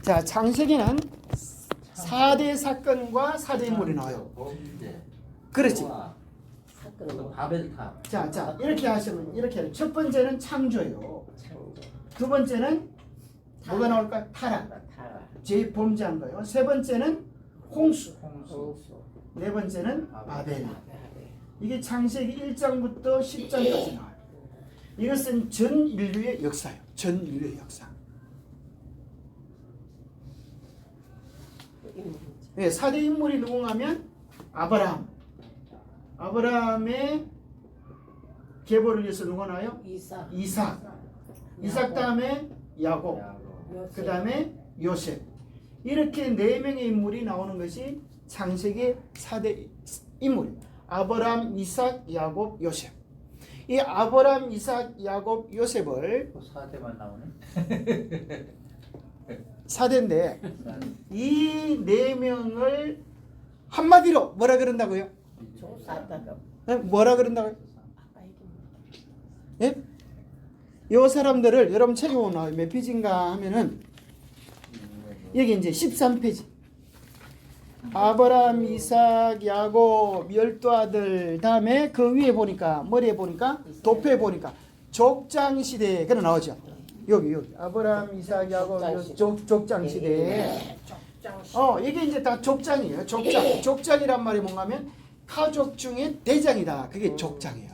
자, 창세기는 4대 사건과 4대 인물이 나와요. 그렇지. 바벨탑. 자, 이렇게 하시면 이렇게 해요. 첫 번째는 창조요. 두 번째는 뭐가 나올까? 타락. 제 범죄한 거요. 세 번째는 홍수. 네 번째는 바벨. 이게 창세기 1장부터 10장까지 나와요. 이것은 전 인류의 역사예요. 전 인류의 역사. 네, 4대 인물이 누군가 하면 아브라함. 아브라함의 계보를 위해서 누가 나와요? 이삭. 이삭 다음에 야곱. 그 다음에 요셉. 이렇게 4명의 인물이 나오는 것이 창세기 4대 인물. 아브라함, 이삭, 야곱, 요셉. 이 아브라함, 이삭, 야곱, 요셉을 4대만 나오네. 4대인데 이 4명을 한마디로 뭐라 그런다고요? 뭐라 그런다고요? 예? 요 사람들을 여러분 책에 보면 몇 페이지인가 하면은 여기 이제 13페이지. 아브라함, 이삭, 야곱 12아들 다음에 그 위에 보니까 머리에 보니까 도표에 보니까 족장 시대 그래 나오죠. 여기 아브라함, 이삭, 야곱 족장 시대. 이게 이제 다 족장이에요. 족장이란 말이 뭔가면 가족 중에 대장이다. 그게 족장이에요.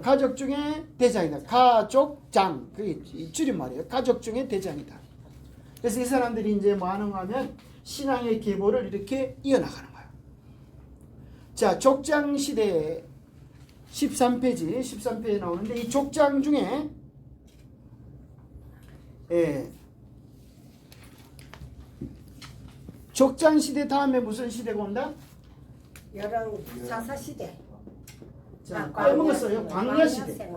가족 중에 대장이다. 가족장 그게 줄임말이에요. 가족 중에 대장이다. 그래서 이 사람들이 이제 뭐 하는가 하면 신앙의 계보를 이렇게 이어나가는 거예요. 자, 족장 시대 13페이지에 나오는데 이 족장 중에 족장 시대 다음에 무슨 시대가 온다? 사사 시대. 자, 빼먹었어요. 광야 시대.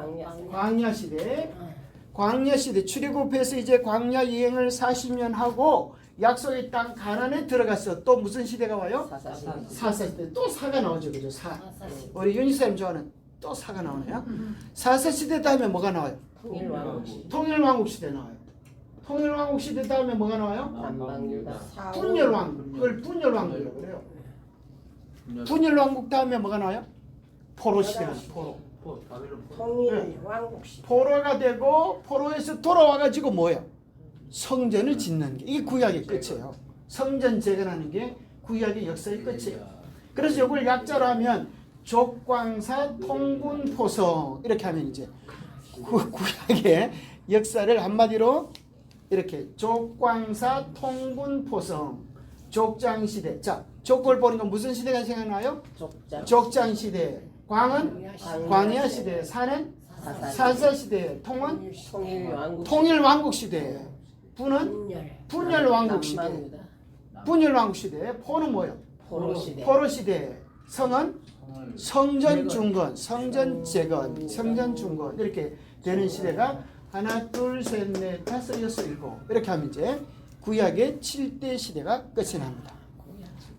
광야 시대. 출애굽해서 이제 광야 여행을 40년 하고 약속의 땅 가나안에 들어갔어. 또 무슨 시대가 와요? 사사 시대. 또 사가 나오죠, 그죠? 사. 우리 윤희쌤 좋아하는 또 사가 나오네요. 사사 시대 다음에 뭐가 나와요? 통일왕국 시대 나와요. 통일왕국 시대 다음에 뭐가 나와요? 분열왕국. 그걸 분열왕국이라고 그래요. 분열왕국 다음에 뭐가 나와요? 포로 시대가 나와요. 통일왕국 시대. 포로가 되고 포로에서 돌아와가지고 뭐예요? 성전을 짓는 게 이게 구약의 끝이에요. 성전 재건하는 게 구약의 역사의 끝이에요. 그래서 이걸 약자로 하면 족광사 통군포성 이렇게 하면 이제 구약의 역사를 한마디로 이렇게 족광사 통군포성 족장시대. 자, 족을 보니까 무슨 시대가 생각나요? 족장시대. 광은 광야시대. 사는 사사시대. 통은 통일왕국시대. 부는 분열왕국시대. 분열왕국시대. 포는 뭐예요? 포로시대. 성은 성전중건. 성전재건. 성전중건. 이렇게 되는 시대가 하나, 둘, 셋, 넷, 다섯, 여섯, 일곱 이렇게 하면 이제 구약의 7대 시대가 끝이 납니다.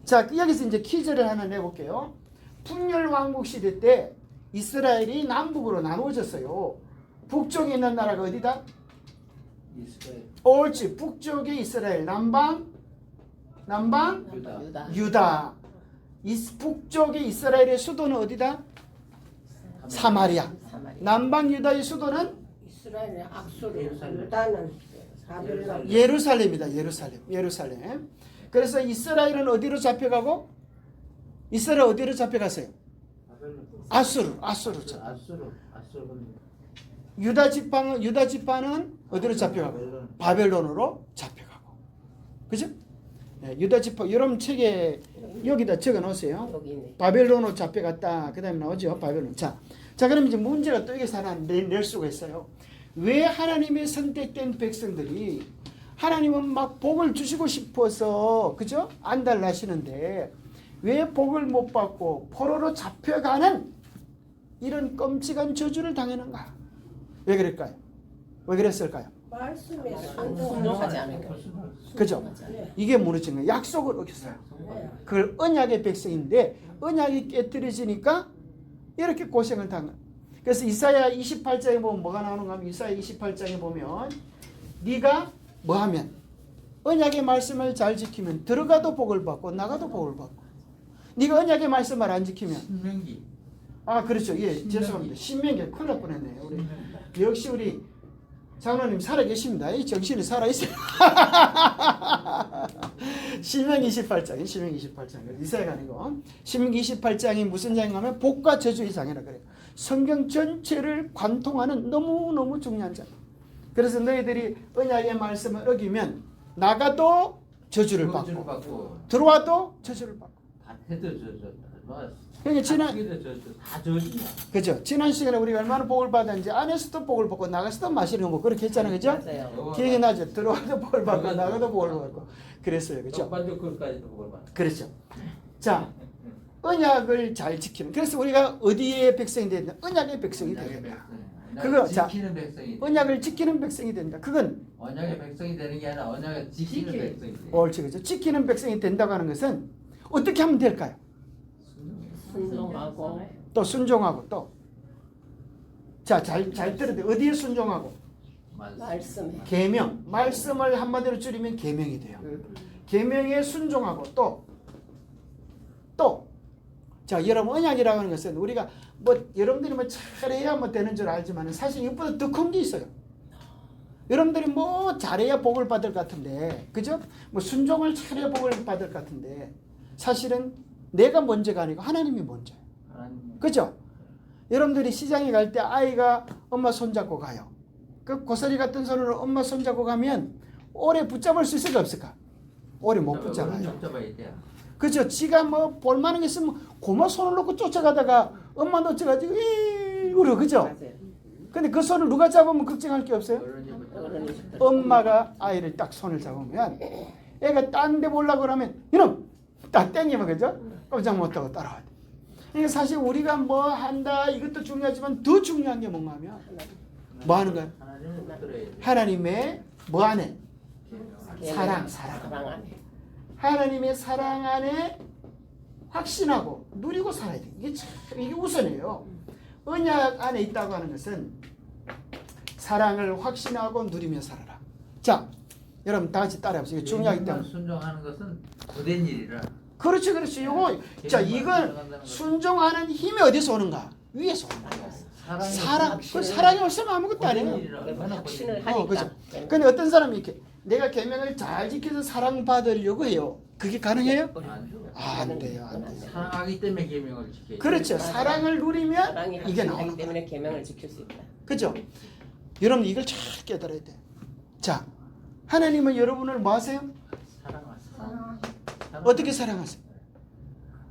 자, 여기서 이제 퀴즈를 하나 내볼게요. 분열왕국 시대 때 이스라엘이 남북으로 나누어졌어요. 북쪽에 있는 나라가 어디다? 옳지. 북쪽에 이스라엘, 남방 유다. 북쪽에 이스라엘의 수도는 어디다? 사마리아. 남방 유다의 수도는 이스라엘의 악수르, 유다는 바벨론. 예루살렘이다. 예루살렘. 그래서 이스라엘은 어디로 잡혀가고? 이스라엘 어디로 잡혀갔어요? 아수르. 유다 지파는 어디로 잡혀가고? 바벨론으로 잡혀가고. 그죠? 네, 유다 지파 여러분 책에 여기다 적어 놓으세요. 바벨론으로 잡혀갔다. 그다음에 나오죠. 바벨론. 자, 그럼 이제 문제가 또 여기서 하나 낼 수가 있어요. 왜 하나님의 선택된 백성들이 하나님은 막 복을 주시고 싶어서 그죠? 안달나시는데 왜 복을 못 받고 포로로 잡혀가는 이런 끔찍한 저주를 당하는가? 왜 그럴까요? 왜 그랬을까요? 말씀에 순종하지 않은 거. 그죠? 이게 무너진 거예요. 약속을 어겼어요. 그걸 언약의 백성인데 언약이 깨뜨려지니까 이렇게 고생을 당한. 그래서 이사야 28장에 보면 뭐가 나오는가 하면 이사야 28장에 보면 네가 뭐 하면 언약의 말씀을 잘 지키면 들어가도 복을 받고 나가도 복을 받고. 네가 언약의 말씀을 안 지키면 신명기. 그렇죠. 예, 죄송합니다. 신명기 큰일 날 뻔했네요. 우리 역시 우리 장로님 살아계십니다. 이 정신이 살아있어요. 신명기 28장, 신명기 28장. 이사야가 아니고 신명기 28장이 무슨 장이냐면 복과 저주의 장이라 그래요. 성경 전체를 관통하는 너무너무 중요한 장. 그래서 너희들이 언약의 말씀을 어기면 나가도 저주를 받고 들어와도 저주를 받고. 밭에도 저주. 그러니까 지난 다 저주야. 그죠? 지난 시간에 우리가 얼마나 복을 받았는지 안에서도 복을 받고 나가서도 마시는 거 그렇게 했잖아요, 그죠? 맞아요. 기억이 나죠? 들어와도 복을 받고 나가도 복을 받고 그랬어요, 그죠? 반죽글까지도 복을 받아. 그렇죠. 자, 언약을 잘 지키는. 그래서 우리가 어디의 백성이 된다? 언약의 백성이 된다. 그거 자, 지키는 백성이. 언약을 지키는 백성이 된다. 그건 언약의 백성이 되는 게 아니라 언약을 지키는 백성이 돼. 옳지, 그죠? 지키는 백성이 된다고 하는 것은 어떻게 하면 될까요? 순종하고 또 순종하고 또. 자, 잘 들어야 돼. 어디에 순종하고? 말씀에 계명. 말씀을 한마디로 줄이면 계명이 돼요. 계명에 순종하고 또. 자, 여러분 언약이라고 하는 것은 우리가 뭐 여러분들이 뭐 잘해야 뭐 되는 줄 알지만 사실 이것보다 더 큰 게 있어요. 여러분들이 뭐 잘해야 복을 받을 것 같은데, 그죠? 뭐 순종을 잘해야 복을 받을 것 같은데 사실은 내가 먼저가 아니고 하나님이 먼저예요. 그죠? 여러분들이 시장에 갈 때 아이가 엄마 손잡고 가요. 그 고사리 같은 손으로 엄마 손잡고 가면 오래 붙잡을 수 있을까 없을까? 오래 못 붙잡아요. 그죠? 지가 뭐 볼만한 게 있으면 고마 손을 놓고 쫓아가다가 엄마 놓쳐가지고 울어, 그죠? 맞아요. 근데 그 손을 누가 잡으면 걱정할 게 없어요? 엄마가 아이를 딱 손을 잡으면 애가 딴 데 보려고 그러면 이놈! 딱 땡기면, 그죠? 꼼짝 못하고 따라와야 돼. 그러니까 사실 우리가 뭐 한다 이것도 중요하지만 더 중요한 게 뭔가 하면 뭐 하는 거예요? 하나님의 뭐 안에? 사랑 안에 하나님의 사랑 안에 확신하고 누리고 살아야 돼. 이게 우선이에요. 언약 안에 있다고 하는 것은 사랑을 확신하고 누리며 살아라. 자, 여러분 다 같이 따라해보세요. 이게 중요하기 때문에. 순종하는 것은 고된 일이라. 그렇지. 요거 자, 이건 순종하는 힘이 어디서 오는가? 위에서 오는 거야. 사랑. 그 사랑이 없으면 아무것도 아니에요. 확신을 하니까. 그죠. 근데 어떤 사람이 이렇게 내가 계명을 잘 지켜서 사랑받으려고 해요. 그게 가능해요? 안 돼요. 사랑하기 때문에 계명을 지켜야 돼. 그렇죠. 사랑을 누리면 사랑이 이게 확신하기 나오는 때문에 거예요. 계명을 지킬 수 있다. 그죠? 여러분 이걸 잘 깨달아야 돼. 자, 하나님은 여러분을 뭐 하세요? 어떻게 사랑하세요?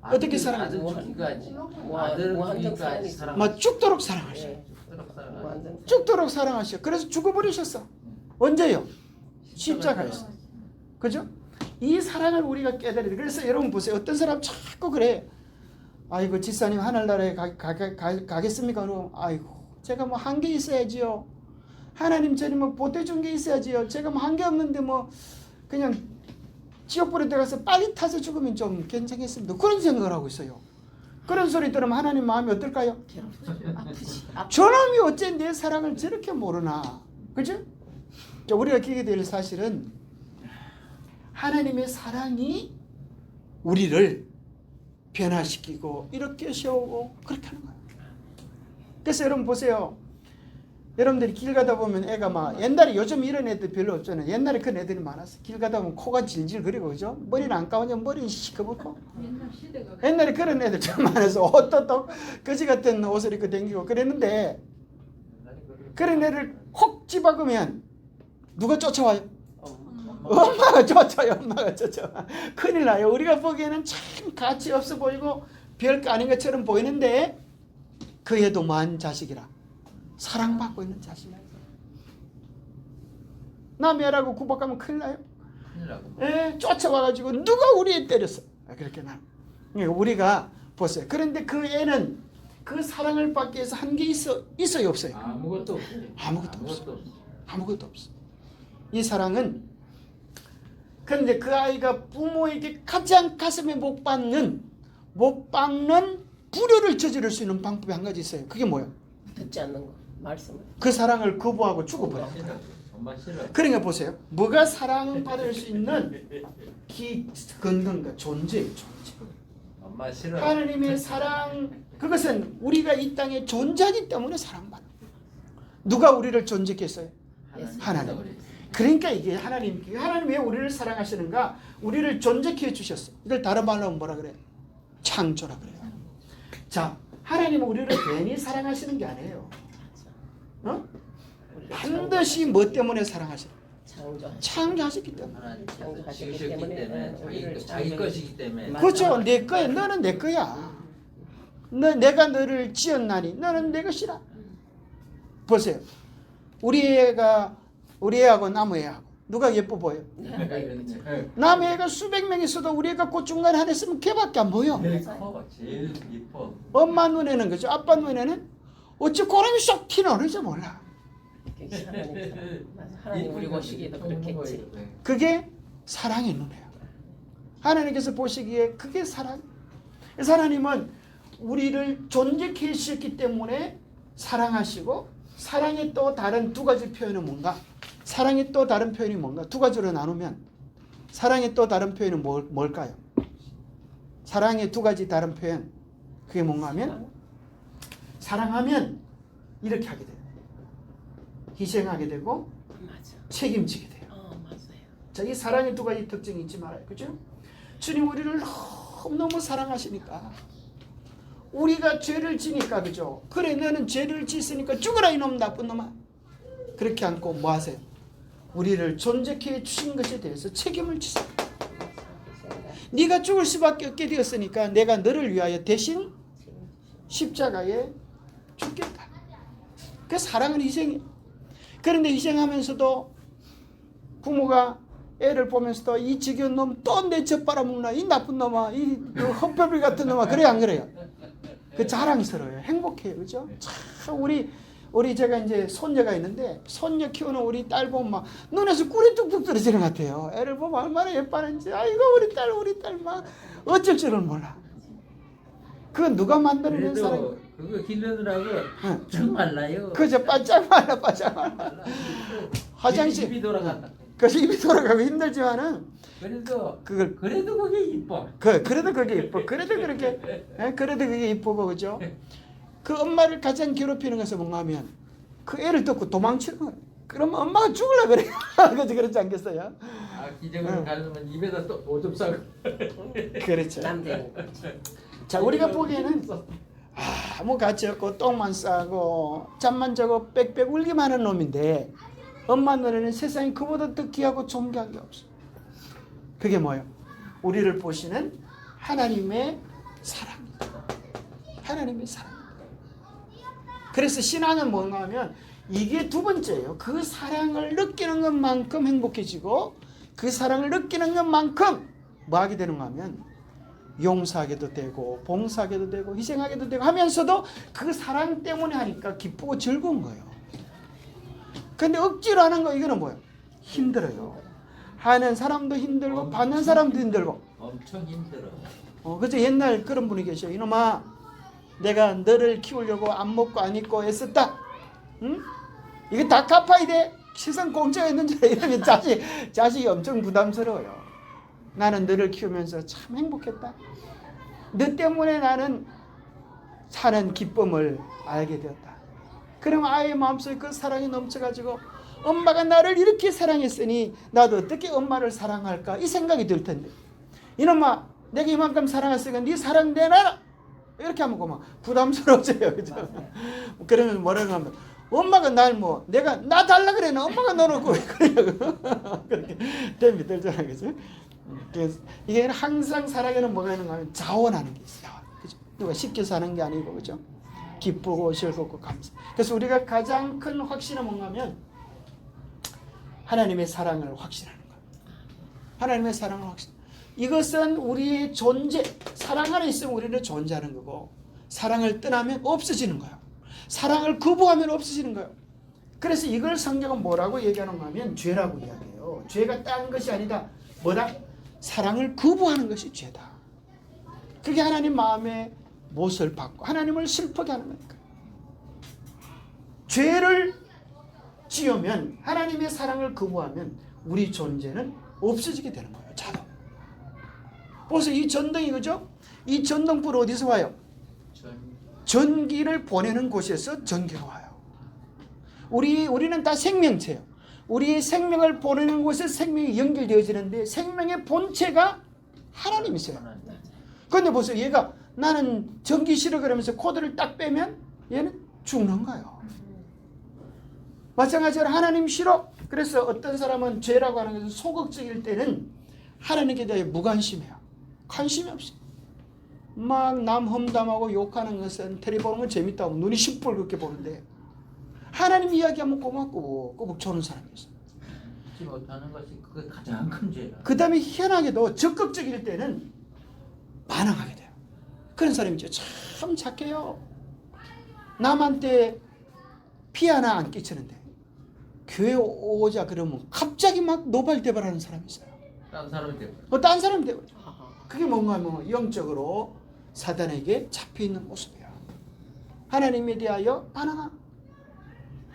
어떻게 사랑하세요? 아들 죽기까지. 무한정 사랑이 사랑. 뭐 죽도록 사랑하셔. 네. 무한정 죽도록 사랑하셔. 그래서 죽어버리셨어. 언제요? 십자가에서. 그죠? 이 사랑을 우리가 깨달아야 돼. 그래서 여러분 보세요. 어떤 사람 자꾸 그래. 아이고 지사님 하늘나라에 가겠습니까? 그러고 아이고 제가 뭐 한 게 있어야지요. 하나님 저리 뭐 보태준 게 있어야지요. 제가 뭐 한 게 없는데 뭐 그냥 지옥불에 들어가서 빨리 타서 죽으면 좀 괜찮겠습니다. 그런 생각을 하고 있어요. 그런 소리 들으면 하나님 마음이 어떨까요? 아프지. 저놈이 어째 내 사랑을 저렇게 모르나. 그죠? 우리가 기게 될 사실은 하나님의 사랑이 우리를 변화시키고 이렇게 세우고 그렇게 하는 거예요. 그래서 여러분 보세요. 여러분들이 길 가다 보면 애가 막 옛날에 요즘 이런 애들 별로 없잖아요. 옛날에 그런 애들이 많았어. 길 가다 보면 코가 질질 거리고 그죠? 머리는 안 감으면 머리는 시커멓고. 옛날에 그런 애들 참 많아서 옷도 또 거지 같은 옷을 입고 다니고 그랬는데 그런 애를 혹 집어가면 누가 쫓아와요? 엄마가 쫓아요. 엄마가 쫓아와. 큰일 나요. 우리가 보기에는 참 가치 없어 보이고 별거 아닌 것처럼 보이는데 그 애도 뭐한 자식이라 사랑받고 있는 자식이야. 남의 애라고 구박하면 큰일 나요. 쫓아와가지고 누가 우리 애 때렸어. 그렇게 나. 그러니까 우리가 보세요. 그런데 그 애는 그 사랑을 받기 위해서 한 게 있어요 없어요? 아무것도 없어요. 아무것도 없어. 이 사랑은 그런데 그 아이가 부모에게 가장 가슴에 못 박는 불효를 저지를 수 있는 방법이 한 가지 있어요. 그게 뭐예요? 듣지 않는 거 말씀을. 그 사랑을 거부하고 죽어버려. 엄마 싫어. 그러니까 보세요. 뭐가 사랑받을 수 있는 근거인가? 존재. 엄마 싫어. 하나님의 사랑, 그것은 우리가 이 땅에 존재하기 때문에 사랑받는 거예요. 누가 우리를 존재했어요? 하나님. 그러니까 이게 하나님 왜 우리를 사랑하시는가? 우리를 존재케 해주셨어. 이걸 다른 말로 하면 뭐라 그래? 창조라 그래요. 자, 하나님은 우리를 괜히 사랑하시는 게 아니에요. 어? 반드시 뭐 때문에 사랑하시는? 창조하셨기 때문에. 하나님 창조하셨기 지으셨기 때문에, 때문에 우리를 자기 창조해 것이기 때문에. 그렇죠. 내 거야. 너는 내 거야. 내가 너를 지었나니 너는 내 것이라. 보세요. 우리 애하고 나무 애하고 누가 예뻐 보여? 나무 애가 수백 명 있어도 우리 애가 그 중간에 하나 있으면 걔밖에 안 보여. 커 제일 이뻐. 엄마 눈에는 그죠. 아빠 눈에는 어찌 고름이 쏙 튀어나오는지 몰라. 하나님 우리 보시기에도 그렇겠지. 그게 사랑의 눈이에요. 하나님께서 보시기에 그게 사랑. 그래서 하나님은 우리를 존재케 해주셨기 때문에 사랑하시고, 사랑의 또 다른 두 가지 표현은 뭔가? 사랑의 또 다른 표현이 뭔가? 두 가지로 나누면 사랑의 또 다른 표현은 뭘까요? 사랑의 두 가지 다른 표현, 그게 뭔가 하면, 사랑하면 이렇게 하게 돼요. 희생하게 되고 맞아. 책임지게 돼요. 맞아요. 자, 이 사랑의 두 가지 특징이 있지 말아요. 그죠? 주님 우리를 너무 사랑하시니까, 우리가 죄를 지니까, 그죠? 그래, 너는 죄를 짓으니까 죽어라 이놈 나쁜 놈아. 그렇게 않고 뭐 하세요? 우리를 존재케 해주신 것에 대해서 책임을 지세요. 네가 죽을 수밖에 없게 되었으니까 내가 너를 위하여 대신 십자가에 죽겠다. 그 사랑은 희생이에요. 그런데 희생하면서도 부모가 애를 보면서도 이 지겨운 놈 또 내 젖 빨아먹나, 이 나쁜 놈아, 이 헛별별 같은 놈아, 그래 안 그래요? 그 자랑스러워요. 행복해요. 그죠? 참 우리 제가 이제 손녀가 있는데, 손녀 키우는 우리 딸 보면 막 눈에서 꿀이 뚝뚝 떨어지는 것 같아요. 애를 보면 얼마나 예뻐하는지. 아이고 우리 딸 막 어쩔 줄을 몰라. 그건 누가 만들어낸 사람? 그래도 그거 기르느라고 정말라요. 그저 바짝 말라. 화장실 입이 돌아간다. 그래서 입이 돌아가고 힘들지만은 그래도 그걸 그게 이뻐. 그래도 그게 이뻐. 그래도 그게 이쁘고, 그죠? 그 엄마를 가장 괴롭히는 것은 뭔가 하면 그 애를 뜯고 도망치는 거예요. 그러면 엄마가 죽으려 그래요. 그렇지 않겠어요? 기적을 가르면 입에다 또 오줌 싸고. 그렇죠. 남자는 자, 우리가 보기에는 아무 가치 없고 똥만 싸고 잠만 자고 빽빽 울기만 하는 놈인데, 엄마 눈에는 세상에 그보다 더 귀하고 존귀한 게 없어. 그게 뭐예요? 우리를 보시는 하나님의 사랑입니다. 하나님의 사랑. 그래서 신앙은 뭔가 하면 이게 두 번째예요. 그 사랑을 느끼는 것만큼 행복해지고, 그 사랑을 느끼는 것만큼 뭐 하게 되는가 하면 용서하게도 되고 봉사하게도 되고 희생하게도 되고 하면서도 그 사랑 때문에 하니까 기쁘고 즐거운 거예요. 근데 억지로 하는 거, 이거는 뭐예요? 힘들어요. 하는 사람도 힘들고 받는 사람도 힘들고. 엄청 힘들어. 그죠? 옛날 그런 분이 계셔. 이놈아, 내가 너를 키우려고 안 먹고 안 입고 애썼다. 응? 이거 다 갚아야 돼. 세상 공짜가 있는 줄 이러면 자식이 엄청 부담스러워요. 나는 너를 키우면서 참 행복했다. 너 때문에 나는 사는 기쁨을 알게 되었다. 그럼 아이의 마음속에 그 사랑이 넘쳐가지고, 엄마가 나를 이렇게 사랑했으니 나도 어떻게 엄마를 사랑할까, 이 생각이 들 텐데, 이놈아 내가 이만큼 사랑했으니까 네 사랑 내놔라, 이렇게 하면 막 부담스러워져요. 그죠? 그러면 뭐라고 하면, 엄마가 날 내가 나 달라 그래, 엄마가 너놓고 왜 그러냐고. 그렇게 댐이 들잖아. 그죠? 그래서 이게 항상 사랑에는 뭐가 있는가 하면 자원하는 게 있어요. 그죠? 누가 쉽게 사는 게 아니고, 그죠? 기쁘고 즐겁고 감사. 그래서 우리가 가장 큰 확신은 뭔가 하면 하나님의 사랑을 확신하는 거예요. 하나님의 사랑을 확신. 이것은 우리의 존재, 사랑 안에 있으면 우리는 존재하는 거고, 사랑을 떠나면 없어지는 거예요. 사랑을 거부하면 없어지는 거예요. 그래서 이걸 성경은 뭐라고 얘기하는가 하면 죄라고 이야기해요. 죄가 딴 것이 아니다. 뭐다? 사랑을 거부하는 것이 죄다. 그게 하나님 마음의 못을 받고 하나님을 슬프게 하는 거니까. 죄를 지으면 하나님의 사랑을 거부하면 우리 존재는 없어지게 되는 거예요. 자동. 그래서 이 전등이 그죠? 이 전등불 어디서 와요? 전기를 보내는 곳에서 전기가 와요. 우리는 다 생명체예요. 우리의 생명을 보내는 곳에 생명이 연결되어지는데 생명의 본체가 하나님이세요. 그런데 보세요. 얘가 나는 전기 싫어 그러면서 코드를 딱 빼면 얘는 죽는 거예요. 마찬가지로 하나님 싫어. 그래서 어떤 사람은 죄라고 하는 것은 소극적일 때는 하나님께 대해 무관심해요. 관심이 없어요. 막 남 험담하고 욕하는 것은 텔레 보는 건 재밌다고 눈이 시뻘겋게 보는데 하나님 이야기하면 꼬박꼬박 조는 사람이 있어요. 잊지 못하는 것이 그게 가장 큰 죄라. 그 다음에 희한하게도 적극적일 때는 반항하게 돼요. 그런 사람이 참 착해요. 남한테 피 하나 안 끼치는데 교회 오자 그러면 갑자기 막 노발대발하는 사람이 있어요. 딴 사람이 되고. 딴 사람이 되고. 그게 뭔가 하면 영적으로 사단에게 잡혀있는 모습이야. 하나님에 대하여 반항함.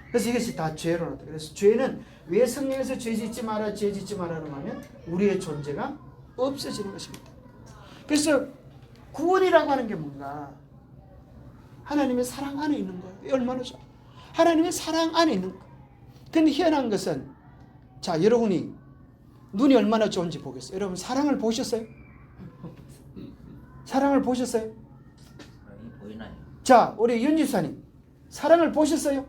그래서 이것이 다 죄로 나타나. 그래서 죄는 왜 성경에서 죄 짓지 마라 죄 짓지 마라는 하면 우리의 존재가 없어지는 것입니다. 그래서 구원이라고 하는 게 뭔가 하나님의 사랑 안에 있는 거예요. 얼마나 좋아. 하나님의 사랑 안에 있는 거예요. 근데 희한한 것은 자 여러분이 눈이 얼마나 좋은지 보겠어요. 여러분 사랑을 보셨어요? 사랑을 보셨어요? 보이나요? 자 우리 윤지사님 사랑을 보셨어요?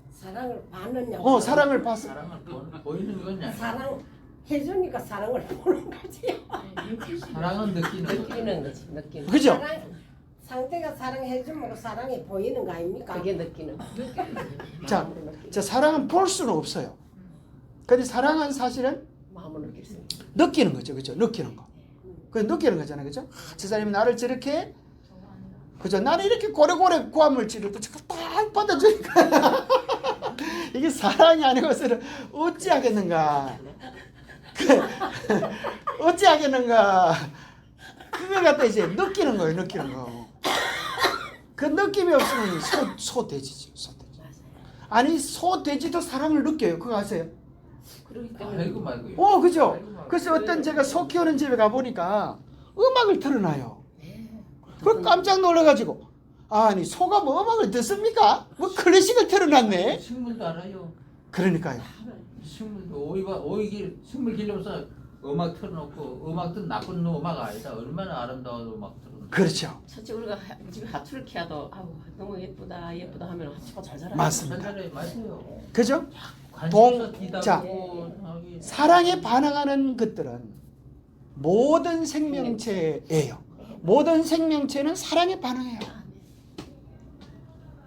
사랑을 받느냐고. 사랑을 봤어요. 사랑을 보이는 거냐? 사랑 해주니까 사랑을 보는 거지. 사랑은 느끼는 느끼는 거지. 느끼는. 그죠? 상대가 사랑해주면 사랑이 보이는 거 아닙니까? 그게 느끼는. 자 사랑은 볼 수는 없어요. 근데 사랑은 사실은 마음으로 느낄 수 있는. 느끼는 거죠. 그죠? 느끼는 거. 그 느끼는 거잖아요. 그죠? 저 사람이 나를 저렇게 그죠? 나는 이렇게 고래고래 구함을 찌르도 자꾸 딱 받아주니까 이게 사랑이 아니고서는 어찌하겠는가. 어찌하겠는가. 그걸 갖다 이제 느끼는 거예요. 느끼는 거. 그 느낌이 없으면 소돼지죠. 소돼지. 아니 소돼지도 사랑을 느껴요. 그거 아세요? 그러기 때문에. 알고 말고요. 그죠? 그래서 어떤 제가 소 키우는 집에 가보니까 음악을 틀어놔요. 그 깜짝 놀라가지고 아니 소가 뭐 음악을 듣습니까? 뭐 클래식을 틀어놨네. 식물도 알아요. 그러니까요. 식물도 오이 식물 기르면서 음악 틀어놓고 음악도 나쁜 음악 아니다. 얼마나 아름다운 음악 틀어놓고. 그렇죠. 첫째 우리가 집에 하트를 키워도 아우 너무 예쁘다 하면 하트가 잘 자라요. 맞습니다. 전자레 맞아요. 그죠? 관심사 자, 기다고 사랑에 반응하는 것들은 모든 생명체예요. 모든 생명체는 사랑에 반응해요.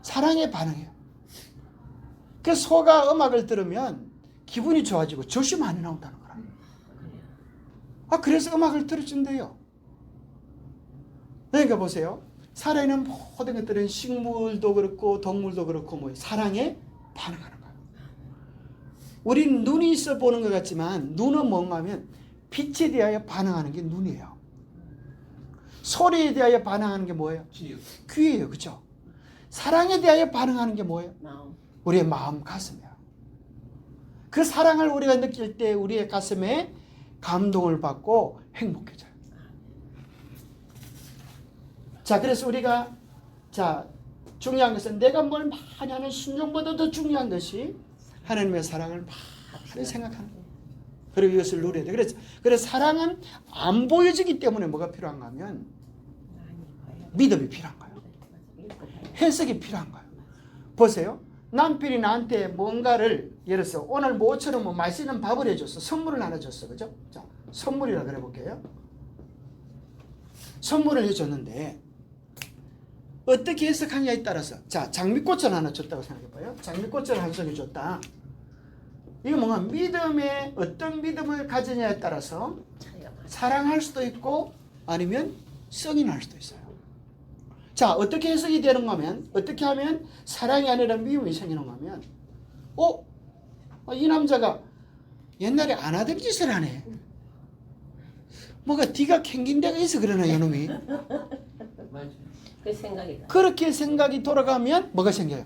사랑에 반응해요. 그 소가 음악을 들으면 기분이 좋아지고 젖이 많이 나온다는 거라. 그래서 음악을 들어준대요. 그러니까 보세요. 살아있는 모든 것들은 식물도 그렇고 동물도 그렇고 뭐 사랑에 반응하는 거예요. 우리는 눈이 있어 보는 것 같지만 눈은 뭔가 하면 빛에 대하여 반응하는 게 눈이에요. 소리에 대하여 반응하는 게 뭐예요? 귀예요. 그죠? 사랑에 대하여 반응하는 게 뭐예요? 마음. 우리의 마음, 가슴이에요. 그 사랑을 우리가 느낄 때 우리의 가슴에 감동을 받고 행복해져요. 자, 그래서 우리가 중요한 것은 내가 뭘 많이 하는 순종보다 더 중요한 것이 하나님의 사랑을 많이 생각하는 거예요. 그리고 이것을 누려야 돼요. 그래서 사랑은 안 보여지기 때문에 뭐가 필요한가 하면 믿음이 필요한 거예요. 해석이 필요한 거예요. 보세요. 남편이 나한테 뭔가를 예를 들어서 오늘 모처럼 뭐 맛있는 밥을 해줬어. 선물을 하나 줬어. 그죠? 자, 선물이라 그래 볼게요. 선물을 해줬는데 어떻게 해석하냐에 따라서 장미꽃을 하나 줬다고 생각해봐요. 장미꽃을 한 송이 줬다. 이거 뭔가 믿음에 어떤 믿음을 가지냐에 따라서 사랑할 수도 있고 아니면 성이 날 수도 있어요. 자, 어떻게 해석이 되는가 하면 어떻게 하면 사랑이 아니라 미움이 생기는가 하면 이 남자가 옛날에 안 하던 짓을 하네. 뭐가 뒤가 캥긴 데가 있어 그러나 이놈이. 맞아요. 그 생각이. 그렇게 생각이 돌아가면 뭐가 생겨요?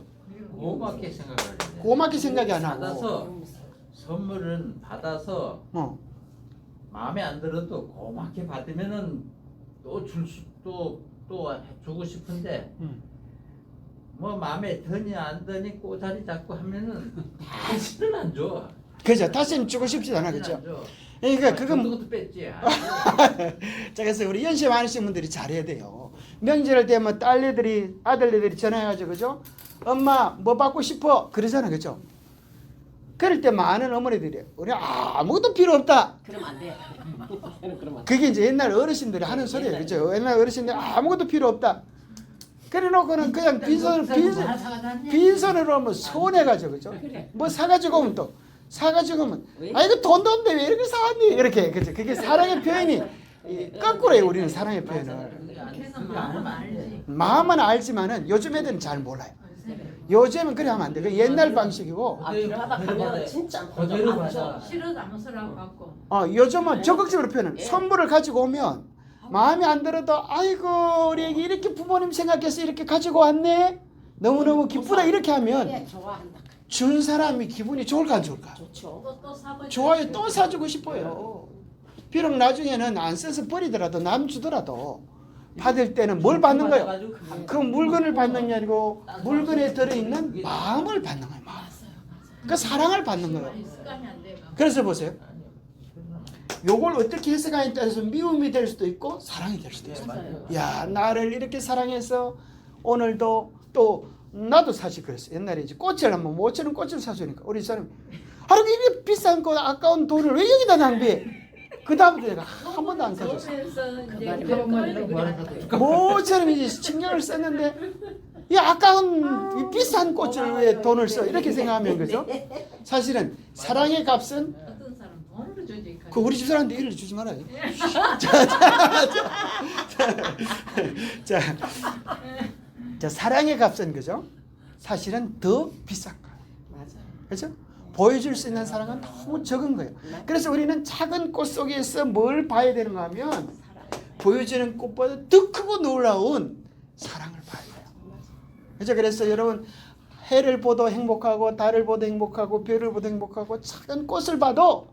고맙게 생각을 해. 고맙게 생각이 안 하고. 받아서 선물은 받아서 마음에 안 들어도 고맙게 받으면은 또 또 주고 싶은데 뭐 마음에 드니 안 드니 꼬다리 잡고 하면은 다시는 안 줘. 그죠? 다시는 주고 싶지 않아, 다시는 그죠? 안 줘. 그러니까 그건 그것도 뺐지. 자, 그래서 우리 연세 많으신 분들이 잘해야 돼요. 명절 되면 딸내들이 아들내들이 전화해가지고 그죠? 엄마 뭐 받고 싶어? 그러잖아, 그죠? 그럴 때 많은 어머니들이 우리 아무것도 필요 없다. 그러면 안 돼. 그러면 안 돼. 그게 이제 옛날 어르신들이 하는 소리예요, 그죠? 옛날 어르신들이 아무것도 필요 없다. 그래놓고는 그냥 빈손으로 하면 서운해가지고 그죠? 뭐 사가지고 오면 또 사가지고 오면 아 이거 돈도 없는데 왜 이렇게 사왔니? 이렇게 그죠? 그게 사랑의 표현이 거꾸로 해요. 우리는 사랑의 표현을 마음은 알지만은 요즘 애들은 잘 몰라요. 요즘은 그래 하면 안 돼. 그 옛날 방식이고 필요하다 그러면 진짜 그대로 안 받아. 줘. 싫어도 안 쓰라고 갖고. 요즘은 적극적으로 표현은 선물을 가지고 오면 마음에 안 들어도 아이고 우리 애기 이렇게 부모님 생각해서 이렇게 가지고 왔네 너무너무 기쁘다 이렇게 하면 그래 좋아한다. 준 사람이 기분이 좋을까 안 좋을까? 좋죠. 또 사고. 좋아요. 또 사주고 싶어요. 비록 나중에는 안 써서 버리더라도 남 주더라도 받을 때는 뭘 받는 거예요? 그 물건을 받는 게 아니고 물건에 들어있는 마음을 받는 거예요. 마음. 그 사랑을 받는 거예요. 습관이 안 돼. 막. 그래서 보세요. 요걸 어떻게 해석하냐에 따라서 미움이 될 수도 있고 사랑이 될 수도 있어요. 야 나를 이렇게 사랑해서 오늘도 또 나도 사실 그랬어요. 옛날에 이제 꽃을 한번 5,000원 꽃을 사주니까 우리 사람이 하루 이렇게 비싼 거 아까운 돈을 왜 여기다 낭비해? 그 다음부터 내가 한 번도 안 사줬어요. 그러면서 이제 말이 그런 모처럼 이제 신경을 썼는데 이 아까운 이 비싼 꽃을 왜 돈을 써 이렇게 생각하면 그죠? 사실은 사랑의 값은 어떤 사람 돈으로 주지. 그 우리 집사람한테 일을 주지 말아요. 자, 사랑의 값은 그죠? 사실은 더 비싼 거예요. 맞아. 그렇죠? 보여줄 수 있는 사랑은 너무 적은 거예요. 그래서 우리는 작은 꽃 속에서 뭘 봐야 되는가 하면 보여지는 꽃보다 더 크고 놀라운 사랑을 봐야 돼요. 그렇죠? 그래서 여러분 해를 보도 행복하고 달을 보도 행복하고 별을 보도 행복하고 작은 꽃을 봐도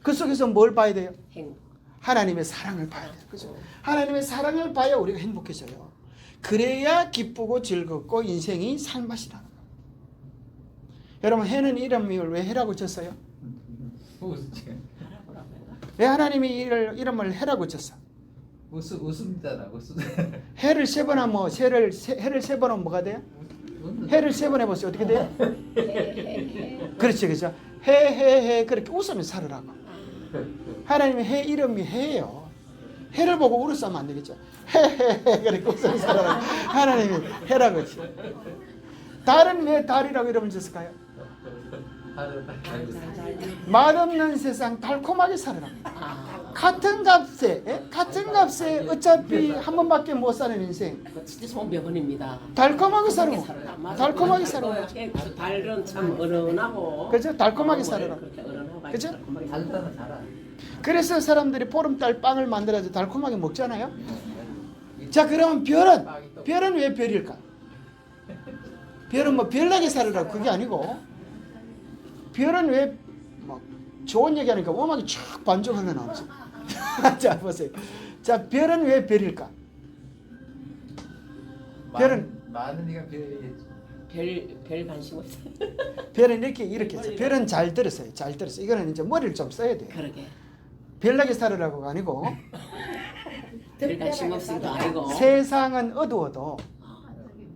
그 속에서 뭘 봐야 돼요? 행복. 하나님의 사랑을 봐야 돼요. 그죠? 하나님의 사랑을 봐야 우리가 행복해져요. 그래야 기쁘고 즐겁고 인생이 살맛이 나는 거예요. 여러분 해는 이름을 왜 해라고 졌어요? 왜 하나님이 이름을 해라고 졌어? 웃음이잖아. 웃음. 해를 세 번 하면 해를 세 번 하면 뭐가 돼요? 해를 세 번 해보세요. 어떻게 돼요? 그렇지, 그죠? 해 그렇게 웃으면 살으라고. 하나님의 해 이름이 해예요. 해를 보고 울었으면 안 되겠죠. 해 그렇게 웃으면 살아라고. 하나님이 해라고 했죠. 달은 왜 달이라고 이름을 줬을까요? 맛없는 세상 달콤하게 살아라. 같은 값에 어차피 한 번밖에 못 사는 인생 진짜 좋은 명언입니다. 달콤하게 살아. 달콤하게 살아. 달은 참 어른하고. 그죠? 달콤하게 살아라. 그죠? 달다는 살아. 그래서 사람들이 보름달 빵을 만들어서 달콤하게 먹잖아요. 자, 그러면 별은 왜 별일까? 별은 뭐 별나게 살으라고 그게 아니고 별은 왜 막 좋은 얘기하니까 음악이 쫙 반주가 흘러나오죠. 자, 보세요. 자, 별은 왜 별일까? 별은 많으니까 별이겠지. 별 관심 없어. 별은 이렇게 해서 별은 잘 들었어요. 잘 들었어요. 이거는 이제 머리를 좀 써야 돼요. 그러게. 별나게 살으라고가 아니고 별 관심 없으니까 아니고. 세상은 어두워도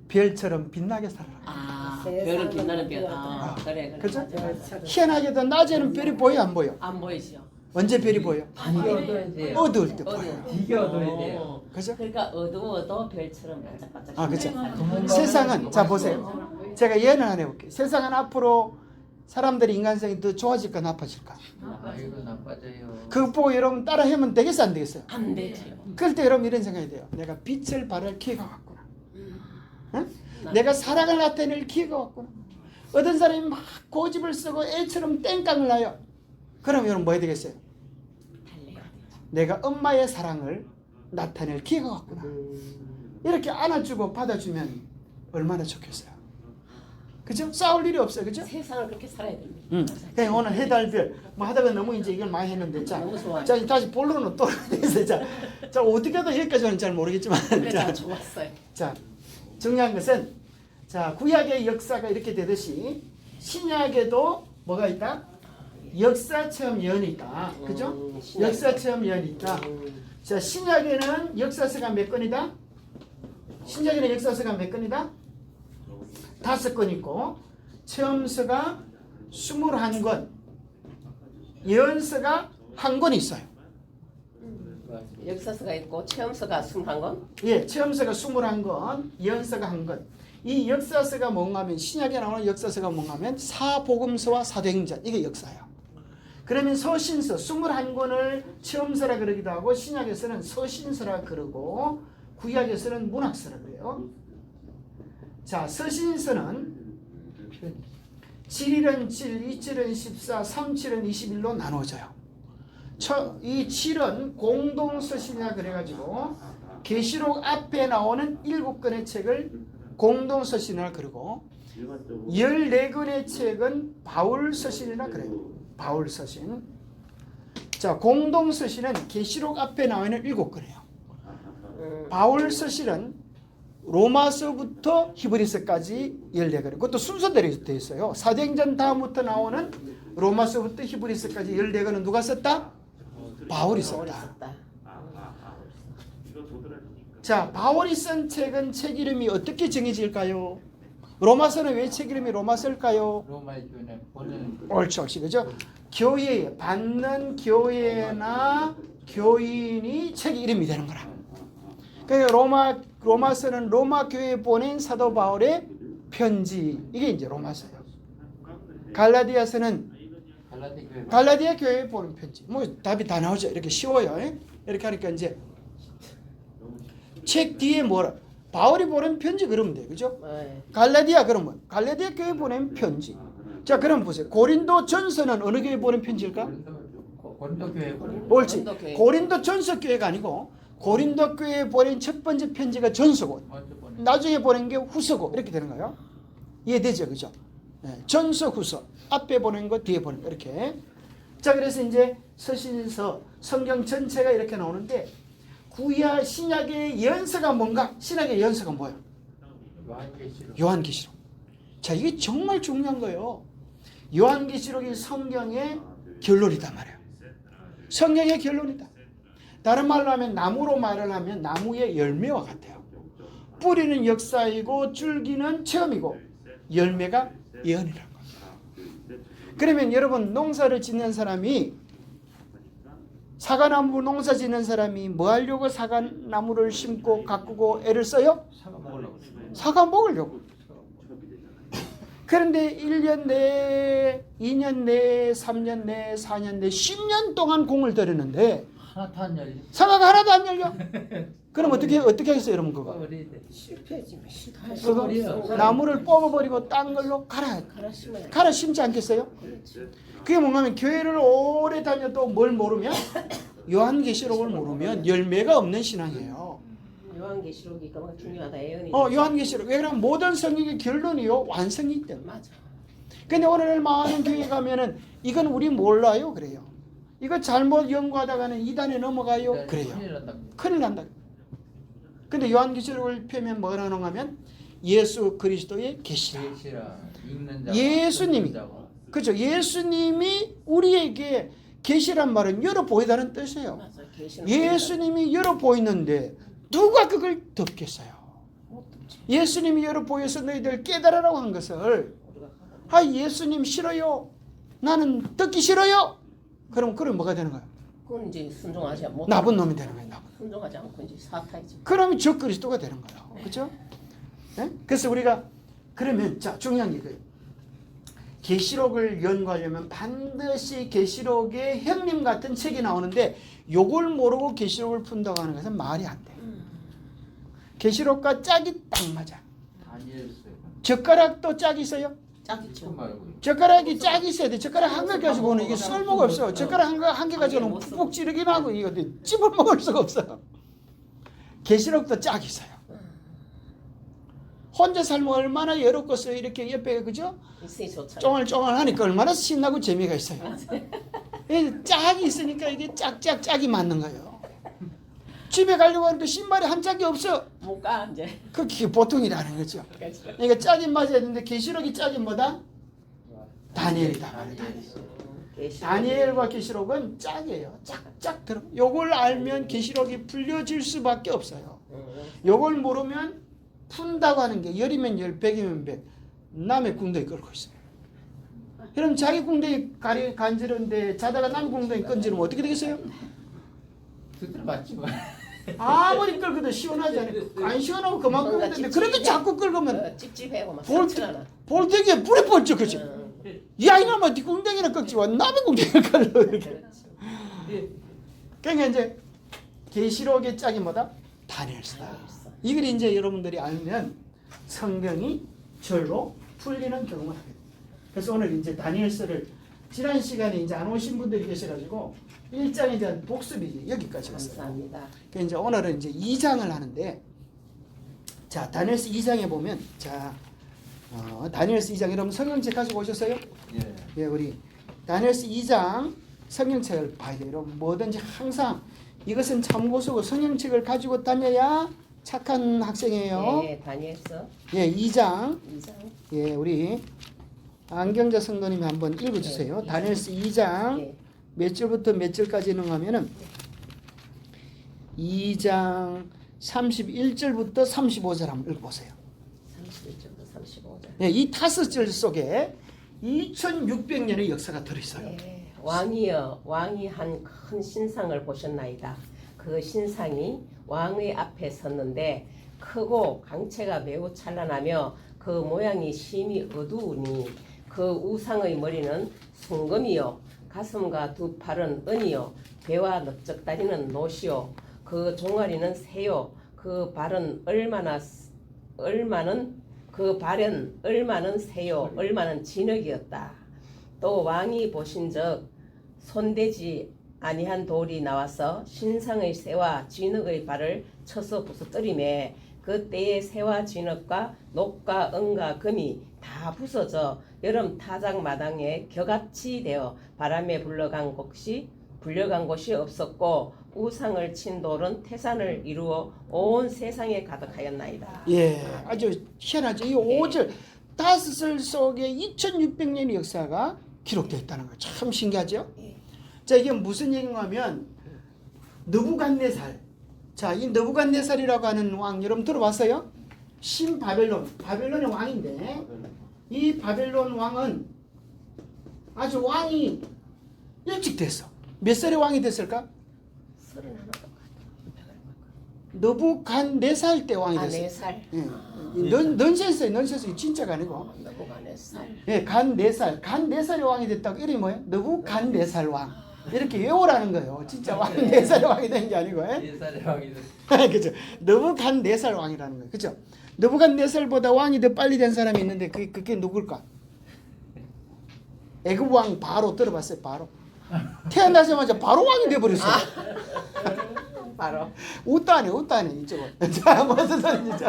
별처럼 빛나게 살아라. 아, 별은 빛나는 별. 아, 그래. 그죠? 별처럼. 희한하게도 낮에는 별이 보여 안 보여? 안 보이죠. 언제 별이 보여? 어두워야 돼요. 어두울 때 보여. 되게 어두워야 돼요. 그죠? 그러니까 어두워도 별처럼 반짝반짝. 아, 그죠? 세상은 자 보세요. 제가 예언을 하나 해볼게요. 세상은 앞으로 사람들이 인간성이 더 좋아질까 나빠질까? 아이고 나빠져요. 그거 보고 여러분 따라 하면 되겠어 안 되겠어요? 안 되죠. 그럴 때 여러분 이런 생각이 돼요. 내가 빛을 발할 기회가 왔구나. 응? 내가 사랑을 나타낼 기회가 왔구나. 어떤 사람이 막 고집을 쓰고 애처럼 땡깡을 놔요. 그럼 여러분 뭐 해야 되겠어요? 달래야 돼요. 내가 엄마의 사랑을 나타낼 기회가 왔구나. 이렇게 안아주고 받아주면 얼마나 좋겠어요. 그죠? 싸울 일이 없어요. 그죠? 세상을 그렇게 살아야 됩니다. 그냥 오늘 해달별 뭐 하다가 너무 이제 이걸 많이 했는데 너무 좋아요. 자 다시 본론으로 돌아가서 자 어떻게 하다 여기까지는 잘 모르겠지만 그래서 좋았어요. 자 중요한 것은 자 구약의 역사가 이렇게 되듯이 신약에도 뭐가 있다? 역사 체험 연이 있다. 그죠? 신약. 역사 체험 연이 있다. 자 신약에는 역사서가 몇 건이다? 신약에는 역사서가 몇 건이다? 5건 있고 체험서가 21건, 예언서가 1건 있어요. 역사서가 있고 체험서가 21건. 예, 체험서가 21건, 예언서가 1건. 이 역사서가 뭔가 하면 신약에 나오는 역사서가 뭔가 하면 사복음서와 사도행전 이게 역사예요. 그러면 서신서 21권을 체험서라 그러기도 하고 신약에서는 서신서라 그러고 구약에서는 문학서라 그래요. 자, 서신서는 7일은 7, 2칠은 14, 3칠은 21로 나눠져요. 이 7은 공동서신이라 그래가지고 계시록 앞에 나오는 7권의 책을 공동서신이라 그러고 14권의 책은 바울서신이라 그래요. 바울서신. 자, 공동서신은 계시록 앞에 나오는 7권이에요. 바울서신은 로마서부터 히브리서까지 14권. 그것도 순서대로 되어 있어요. 사도행전 다음부터 나오는 로마서부터 히브리서까지 14권은 누가 썼다? 바울이 썼다. 자, 바울이 쓴 책은 책 이름이 어떻게 정해질까요? 로마서는 왜 책 이름이 로마서일까요? 로마의 교회 보내는 옳지, 옳지, 그죠? 교회에 받는 교회나 교인이 책 이름이 되는 거라. 그러니까 로마서는 로마 교회에 보낸 사도 바울의 편지, 이게 이제 로마서예요. 갈라디아서는 갈라디아 교회에 보낸 편지. 뭐 답이 다 나오죠. 이렇게 쉬워요. 이렇게 하니까 이제 책 뒤에 뭐라 바울이 보낸 편지 그러면 돼요. 그죠? 갈라디아 그러면 갈라디아 교회에 보낸 편지. 자, 그럼 보세요. 고린도 전서는 어느 교회에 보낸 편지일까? 고린도 교회 옳지. 고린도 전서 교회가 아니고 고린도 교회에 보낸 첫 번째 편지가 전서고 나중에 보낸 게 후서고 이렇게 되는 거예요. 이해되죠? 그죠? 네. 전서 후서 앞에 보낸 거 뒤에 보낸 거 이렇게. 자, 그래서 이제 서신서 성경 전체가 이렇게 나오는데 구약 신약의 예언서가 뭔가? 신약의 예언서가 뭐예요? 요한계시록. 자, 이게 정말 중요한 거예요. 요한계시록이 성경의 결론이단 말이에요. 성경의 결론이다. 다른 말로 하면 나무로 말을 하면 나무의 열매와 같아요. 뿌리는 역사이고 줄기는 체험이고 열매가 예언이라는 거예요. 그러면 여러분 농사를 짓는 사람이 사과나무 농사 짓는 사람이 뭐 하려고 사과나무를 심고 가꾸고 애를 써요? 사과 먹으려고. 사과 먹으려고. 그런데 1년 내에 2년 내에 3년 내에 4년 내에 10년 동안 공을 들였는데 하나도 안 열려. 사과가 하나도 안 열려. 그럼 어떻게 하겠어요, 여러분 그거? 실패지. 그거 나무를 뽑아버리고 딴 걸로 갈아 심지 않겠어요? 그게 뭔가 하면 교회를 오래 다녀도 뭘 모르면 요한계시록을 모르면 열매가 없는 신앙이에요. 요한계시록이 그만 중요하다. 예언이. 요한계시록. 왜 그러면 모든 성경의 결론이요 완성이 있대. 맞아. 근데 오늘 많은 교회 가면은 이건 우리 몰라요 그래요. 이거 잘못 연구하다가는 이단에 넘어가요 그래요. 큰일 난다. 근데 요한계시록을 펴면 뭐라 하면 예수 그리스도의 계시라. 예수님이 그죠? 예수님이 우리에게 계시란 말은 열어 보이다는 뜻이에요. 맞아. 예수님이 열어 보이는데 누가 그걸 덮겠어요? 예수님이 열어 보여서 너희들 깨달으라고 한 것을 예수님 싫어요. 나는 듣기 싫어요. 그럼 뭐가 되는 거예요? 그건 이제 순종하지 않고 나쁜 놈이 되는 거예요. 순종하지 않고 이제 사타이지. 그러면 저 그리스도가 되는 거예요. 그렇죠? 네? 그래서 우리가 그러면 자 중요한 게 그래요. 계시록을 연구하려면 반드시 계시록의 형님 같은 책이 나오는데 요걸 모르고 계시록을 푼다고 하는 것은 말이 안 돼. 계시록과 짝이 딱 맞아. 젓가락도 짝이 있어요? 짝 있죠. 젓가락이 짝이 있어야 돼. 젓가락 한 개 가지고는 이게 쓸모가 없어. 젓가락 한 개 가지고는 푹푹 찌르긴 하고 이거 찝을 먹을 수가 없어. 계시록도 짝이 있어요. 혼자 살면 얼마나 외롭겠어요. 이렇게 옆에 그죠? 있으니 좋잖아. 쫑알쫑알하니까 얼마나 신나고 재미가 있어요. 이 짝이 있으니까 이게 짝이 맞는 거예요. 집에 가려고 하는데 신발이 한 짝이 없어. 못 가 이제. 그게 보통이라는 거죠. 그러니까 짝이 맞아야 되는데 계시록이 짝이 뭐다? 다니엘이다. 다니엘과 계시록은 짝이에요. 짝짝 들어. 요걸 알면 계시록이 풀려질 수밖에 없어요. 요걸 모르면 푼다고 하는 게 열이면 열, 백이면 백. 남의 궁덩이 끌고 있어요. 그럼 자기 궁덩이 간지러운데 자다가 남의 궁덩이 건지르면 어떻게 되겠어요? 두드려 맞지 뭐. 아무리 끌고도 시원하지 않아요. 안 시원하고 그만 끌면 되는데 그래도 자꾸 끌면 찝찝해고 막 볼- 상처나. 볼때기에 불에 번쩍 그지. 야 이놈아 네 궁뎅이나 꺾지 와 남의 궁뎅이를 끌러 이렇게. 그러니까 이제 계시록의 짝이 뭐다? 다니엘서다. 이걸 이제 여러분들이 알면 성경이 절로 풀리는 경험을 하게 됩니다. 그래서 오늘 이제 다니엘서를 지난 시간에 이제 안 오신 분들이 계셔가지고 1장에 대한 복습이 여기까지 왔어요. 감사합니다. 그러니까 이제 오늘은 이제 2장을 하는데, 자 다니엘서 2장에 보면 자 다니엘서 2장 여러분 성경책 가지고 오셨어요? 예. 예, 우리 다니엘서 2장 성경책을 봐야 돼요. 여러분 뭐든지 항상 이것은 참고서고 성경책을 가지고 다녀야 착한 학생이에요. 네, 다니엘서 예, 2장. 2장. 예, 우리 안경자 성도님이 한번 읽어주세요. 네, 다니엘서 2장 네. 몇 절부터 몇 절까지 있는가면은 2장 31절부터 35절 한번 읽어보세요. 31절부터 35절. 예, 이 5절 속에 2600년의 역사가 들어있어요. 네. 왕이여, 왕이 한 큰 신상을 보셨나이다. 그 신상이 왕의 앞에 섰는데 크고 강체가 매우 찬란하며 그 모양이 심히 어두우니 그 우상의 머리는 순금이요 가슴과 두 팔은 은이요 배와 넓적다리는 노시요 그 종아리는 새요 그 발은 얼마는 새요 얼마는 진흙이었다. 또 왕이 보신즉 손대지 아니한 돌이 나와서 신상의 새와 진흙의 발을 쳐서 부서뜨리매 그때의 새와 진흙과 녹과 은과 금이 다 부서져 여름 타작 마당에 격같이 되어 바람에 불려간 곳이 없었고 우상을 친 돌은 태산을 이루어 온 세상에 가득하였나이다. 예, 아주 희한하죠. 이 5절 5절 속에 2600년의 역사가 기록되어 있다는 거 참 신기하죠. 자, 이게 무슨 얘기인가 하면 느부갓네살. 자, 이 느부갓네살이라고 하는 왕 여러분 들어봤어요? 바벨론의 왕인데 이 바벨론 왕은 아주 왕이 일찍 됐어. 몇 살에 왕이 됐을까? 31 느부갓네살 때 왕이 됐어요. 4살. 예. 넌센스 진짜가 아니고. 느부갓네살. 예, 간 4살. 간 4살의 왕이 됐다고. 이름이 뭐예요? 느부갓네살 왕. 이렇게 외우라는 거예요. 진짜 왕 4살의 왕이 된 게 아니고. 예? 4살의 왕이 그죠? 느부갓네살 왕이라는 거예요. 그죠? 느부갓네살보다 왕이 더 빨리 된 사람이 있는데 그게 누굴까? 애굽 왕 바로 들어봤어요. 바로. 태어나자마자 바로 왕이 돼버렸어요. 바로 웃다네 이쪽은. 자, 무슨 소리지?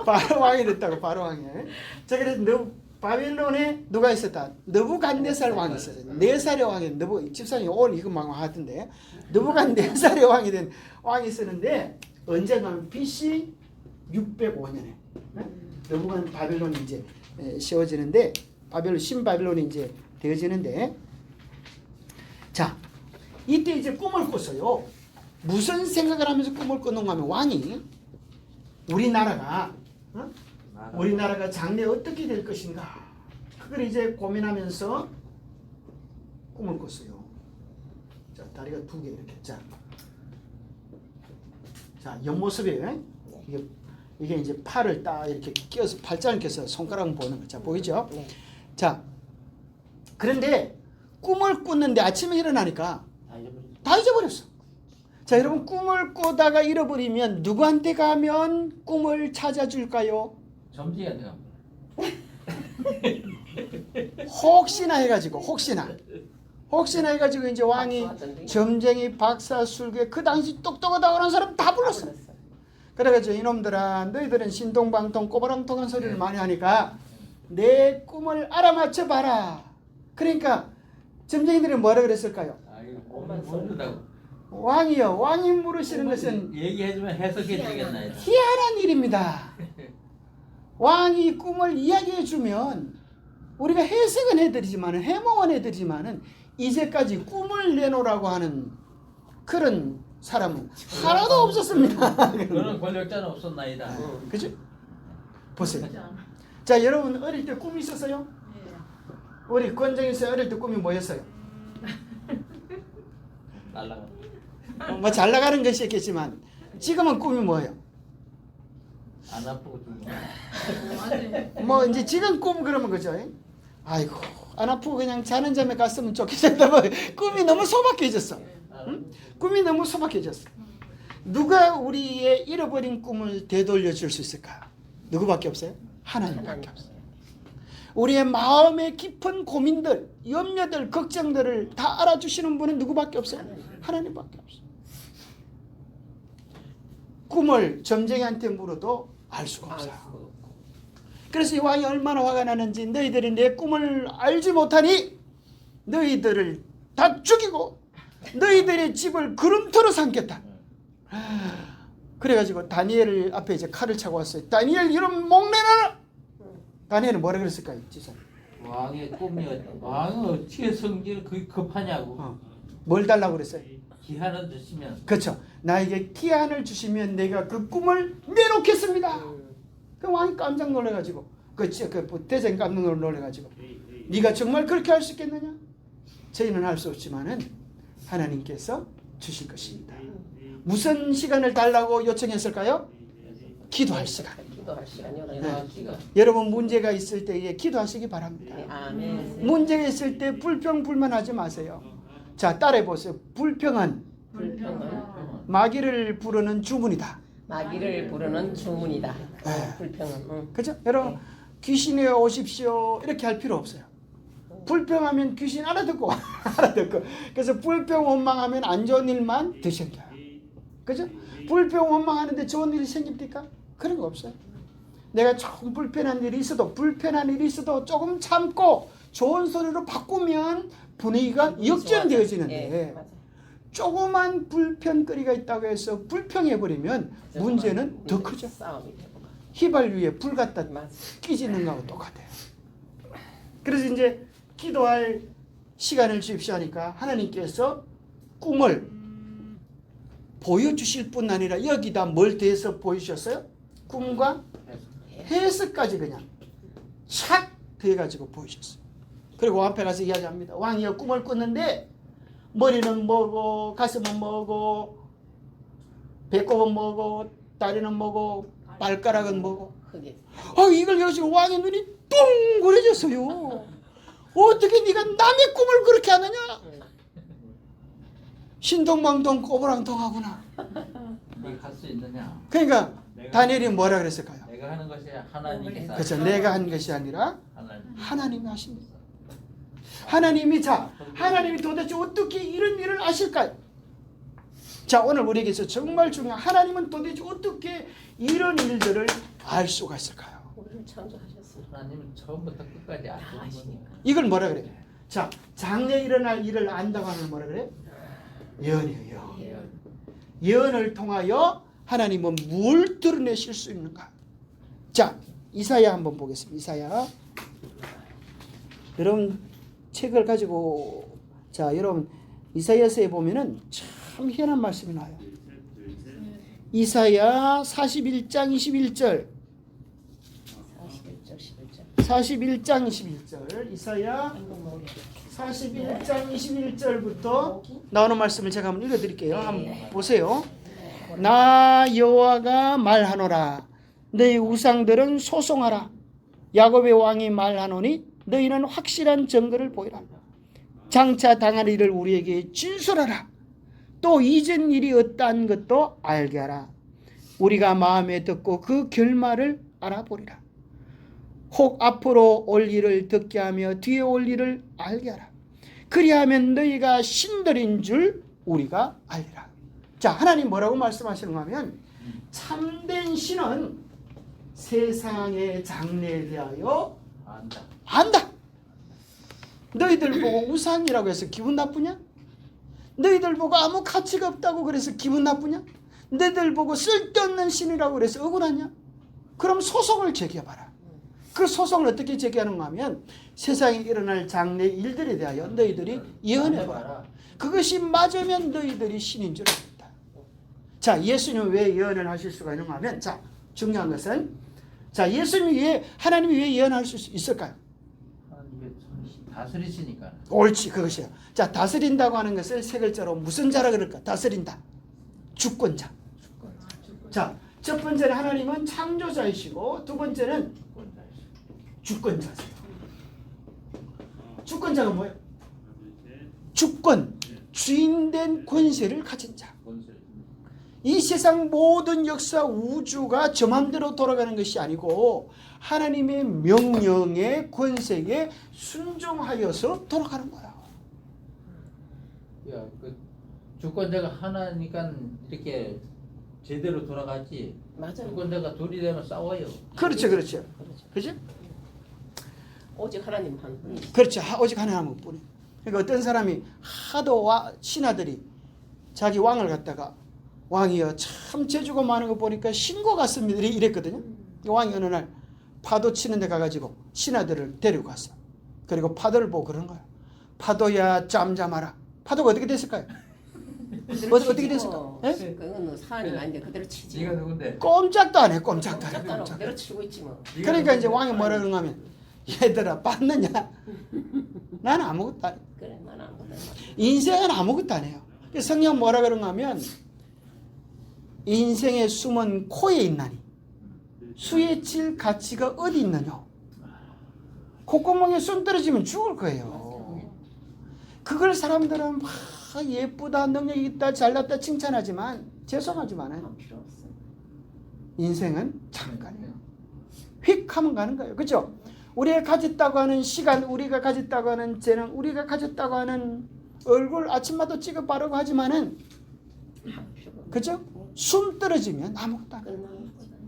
바로 왕이 됐다고. 바로 왕이. 자, 그래서 바빌론에 누가 있었다? 느부갓네살 왕이 있었어요. 4살의 왕이 집사님이 오늘 이거 막 하던데 느부갓네살의 왕이 된 왕이 있었는데 언젠가 BC 605년에 느부갓 바빌론이 이제 세워지는데 신바빌론이 이제 되어지는데 자 이때 이제 꿈을 꿨어요. 무슨 생각을 하면서 꿈을 꿨는가 하면 왕이 우리나라가 장래 어떻게 될 것인가 그걸 이제 고민하면서 꿈을 꿨어요. 자 다리가 2개 이렇게 자 옆모습에 이게 이제 팔을 딱 이렇게 끼워서 팔짱을 껴서 손가락을 보는 거. 자 보이죠? 네. 자 그런데 꿈을 꿨는데 아침에 일어나니까 다 잊어버렸어. 자 여러분 꿈을 꾸다가 잃어버리면 누구한테 가면 꿈을 찾아줄까요? 점지가 돼요. 혹시나 해가지고 이제 왕이 점쟁이 박사 술괴 그 당시 똑똑하다고 하는 사람 다 불렀어. 그래가지고 이놈들아 너희들은 신동방통 꼬바랑통한 소리를 많이 하니까 내 꿈을 알아맞혀 봐라. 그러니까 점쟁이들이 뭐라 그랬을까요? 꿈을 모른다고. 왕이요, 왕이 물으시는 것은 얘기해주면 해석해 주겠나이다. 희한한 일입니다. 왕이 꿈을 이야기해 주면 우리가 해석은 해드리지만은 해몽은 해드리지만은 이제까지 꿈을 내놓으라고 하는 그런 사람은 하나도 없었습니다. 그런 권력자는 없었나이다. 그죠? 보세요. 그렇지 않아. 자, 여러분 어릴 때 꿈이 있었어요? 예. 우리 권정희 씨 어릴 때 꿈이 뭐였어요? 날라가. 뭐 잘 나가는 것이었겠지만 지금은 꿈이 뭐예요? 안 아프고 좀. 완전히 뭐 이제 지금 꿈 그러면 그죠? 아이고 안 아프고 그냥 자는 잠에 갔으면 좋겠다. 뭐 꿈이 너무 소박해졌어. 응? 꿈이 너무 소박해졌어. 누가 우리의 잃어버린 꿈을 되돌려 줄 수 있을까? 누구밖에 없어요? 하나님밖에 없어요. 우리의 마음의 깊은 고민들, 염려들, 걱정들을 다 알아주시는 분은 누구밖에 없어요? 하나님밖에 없어요. 꿈을 점쟁이한테 물어도 알 수가 없어요. 그래서 이 왕이 얼마나 화가 나는지 너희들이 내 꿈을 알지 못하니 너희들을 다 죽이고 너희들의 집을 구름토로 삼겠다. 그래가지고 다니엘 앞에 이제 칼을 차고 왔어요. 다니엘 이런 목내놔라. 다니엘은 뭐라 그랬을까요? 지사. 왕의 꿈이었다. 왕은 어떻게 성질을 그렇게 급하냐고. 뭘 달라고 그랬어요? 기한을 주시면. 그렇죠. 나에게 기한을 주시면 내가 그 꿈을 내놓겠습니다. 그 왕이 깜짝 놀래가지고 그 대장이 깜짝 놀래가지고 네가 정말 그렇게 할 수 있겠느냐? 저희는 할 수 없지만은 하나님께서 주실 것입니다. 무슨 시간을 달라고 요청했을까요? 기도할 시간. 기도할 시간이요. 기도할 시간. 여러분 문제가 있을 때에 기도하시기 바랍니다. 네, 아멘. 문제가 있을 때 불평불만하지 마세요. 자, 따라해 보세요. 불평은 불평은 마귀를 부르는 주문이다. 마귀를 부르는 주문이다. 네. 불평은. 응. 그죠? 여러분 귀신이 오십시오 이렇게 할 필요 없어요. 불평하면 귀신 알아듣고 알아듣고. 그래서 불평 원망하면 안 좋은 일만 더 생겨요. 그죠? 불평 원망하는데 좋은 일이 생깁니까? 그런 거 없어요. 내가 조금 불편한 일이 있어도 조금 참고 좋은 소리로 바꾸면 분위기가 역전되어지는데 예, 맞아요. 조그만 불편거리가 있다고 해서 불평해버리면 문제는 더 크죠. 싸움이 되고. 휘발유에 불 갖다 맞아요. 끼지는 거하고 똑같아요. 그래서 이제 기도할 시간을 주십시오 하니까 하나님께서 꿈을 보여주실 뿐 아니라 여기다 뭘 대해서 보여주셨어요? 꿈과 해석까지 그냥 착 대가지고 보여주셨어요. 그리고 앞에 가서 이야기합니다. 왕이여 꿈을 꿨는데 머리는 뭐고 가슴은 뭐고 배꼽은 뭐고 다리는 뭐고 발가락은 뭐고. 크게. 이걸 가지고 왕의 눈이 뚱그레졌어요. 어떻게 네가 남의 꿈을 그렇게 하느냐? 신동방통 꼬부랑통하구나. 네가 할 수 있느냐? 그러니까 다니엘이 뭐라 그랬을까요? 내가 하는 것이 하나님께서. 그렇죠. 내가 한 것이 아니라 하나님. 하나님이 하십니다. 하나님이 도대체 어떻게 이런 일을 아실까요? 자, 오늘 우리에게서 정말 중요한 하나님은 도대체 어떻게 이런 일들을 알 수가 있을까요? 우리를 창조하셨습니다. 하나님은 처음부터 끝까지 아시는 분이니까. 이걸 뭐라 그래요? 자, 장래 일어날 일을 안다고 하는 뭐라 그래요? 예언이에요. 예언을 통하여 하나님은 뭘 드러내실 수 있는가? 자, 이사야 한번 보겠습니다. 이사야. 여러분 책을 가지고 자, 여러분 이사야서에 보면은 참 희한한 말씀이 나와요. 이사야 41장 21절. 41장 21절. 이사야 41장 21절부터 나오는 말씀을 제가 한번 읽어드릴게요. 한번 보세요. 나 여호와가 말하노라. 너희 우상들은 소송하라. 야곱의 왕이 말하노니 너희는 확실한 증거를 보이라. 장차 당할 일을 우리에게 진술하라. 또 이전 일이 어떠한 것도 알게 하라. 우리가 마음에 듣고 그 결말을 알아보리라. 혹 앞으로 올 일을 듣게 하며 뒤에 올 일을 알게 하라. 그리하면 너희가 신들인 줄 우리가 알리라. 자, 하나님 뭐라고 말씀하시는가 하면 참된 신은 세상의 장래에 대하여 안다. 안다. 너희들 보고 우상이라고 해서 기분 나쁘냐? 너희들 보고 아무 가치가 없다고 그래서 기분 나쁘냐? 너희들 보고 쓸데없는 신이라고 그래서 억울하냐? 그럼 소송을 제기해봐라. 그 소송을 어떻게 제기하는가 하면 세상에 일어날 장래 일들에 대하여 너희들이 예언해봐라. 그것이 맞으면 너희들이 신인 줄 알겠다. 자, 예수님은 왜 예언을 하실 수가 있는가 하면, 자, 중요한 것은, 자, 하나님이 왜 예언할 수 있을까요? 하나님의 다스리시니까. 옳지, 그것이야. 자, 다스린다고 하는 것을 세 글자로 무슨 자라 그럴까? 다스린다. 주권자. 자, 첫 번째는 하나님은 창조자이시고, 두 번째는 주권자세요. 주권자가 뭐예요? 주권, 주인된 권세를 가진 자. 이 세상 모든 역사 우주가 저 맘대로 돌아가는 것이 아니고 하나님의 명령의 권세에 순종하여서 돌아가는 거야. 야, 그 주권자가 하나니까 이렇게 제대로 돌아가지. 맞아요. 주권자가 둘이 되면 싸워요. 그렇죠, 그렇죠. 그죠? 오직 하나님 한 분이. 그렇죠. 오직 하나님은 뿐이. 그러니까 어떤 사람이 하도 신하들이 자기 왕을 갖다가 왕이여 참 재주가 많은 거 보니까 신과 같습니다 이랬거든요. 왕이 어느 날 파도 치는 데 가가지고 신하들을 데리고 갔어. 그리고 파도를 보고 그러는 거야. 파도야 잠잠하라. 파도가 어떻게 됐을까요? 어떻게 됐을까? 예? 그건 사안이 아닌데 그대로 치지. 네가 누군데? 꼼짝도 안 해. 꼼짝도 안 해. 짝다로 꼼짝도 안 해. 그대로 치고 있지 뭐. 그러니까 이제 왕이 뭐라 그러는가 하면 얘들아 봤느냐? 나는 아무것도 안 해. 그래, 난 아무것도 안 해. 인생은 아무것도 안 해요. 성경 뭐라 그런가 하면 인생의 숨은 코에 있나니 수에 칠 가치가 어디 있느냐. 콧구멍에 손 떨어지면 죽을 거예요. 그걸 사람들은 막 예쁘다 능력이 있다 잘났다 칭찬하지만 죄송하지만은 필요 없어. 인생은 잠깐이에요. 휙 하면 가는 거예요. 그렇죠? 우리가 가졌다고 하는 시간, 우리가 가졌다고 하는 재능, 우리가 가졌다고 하는 얼굴 아침마다 찍어 바르고 하지만은 그죠? 숨 떨어지면 아무것도 안 해요.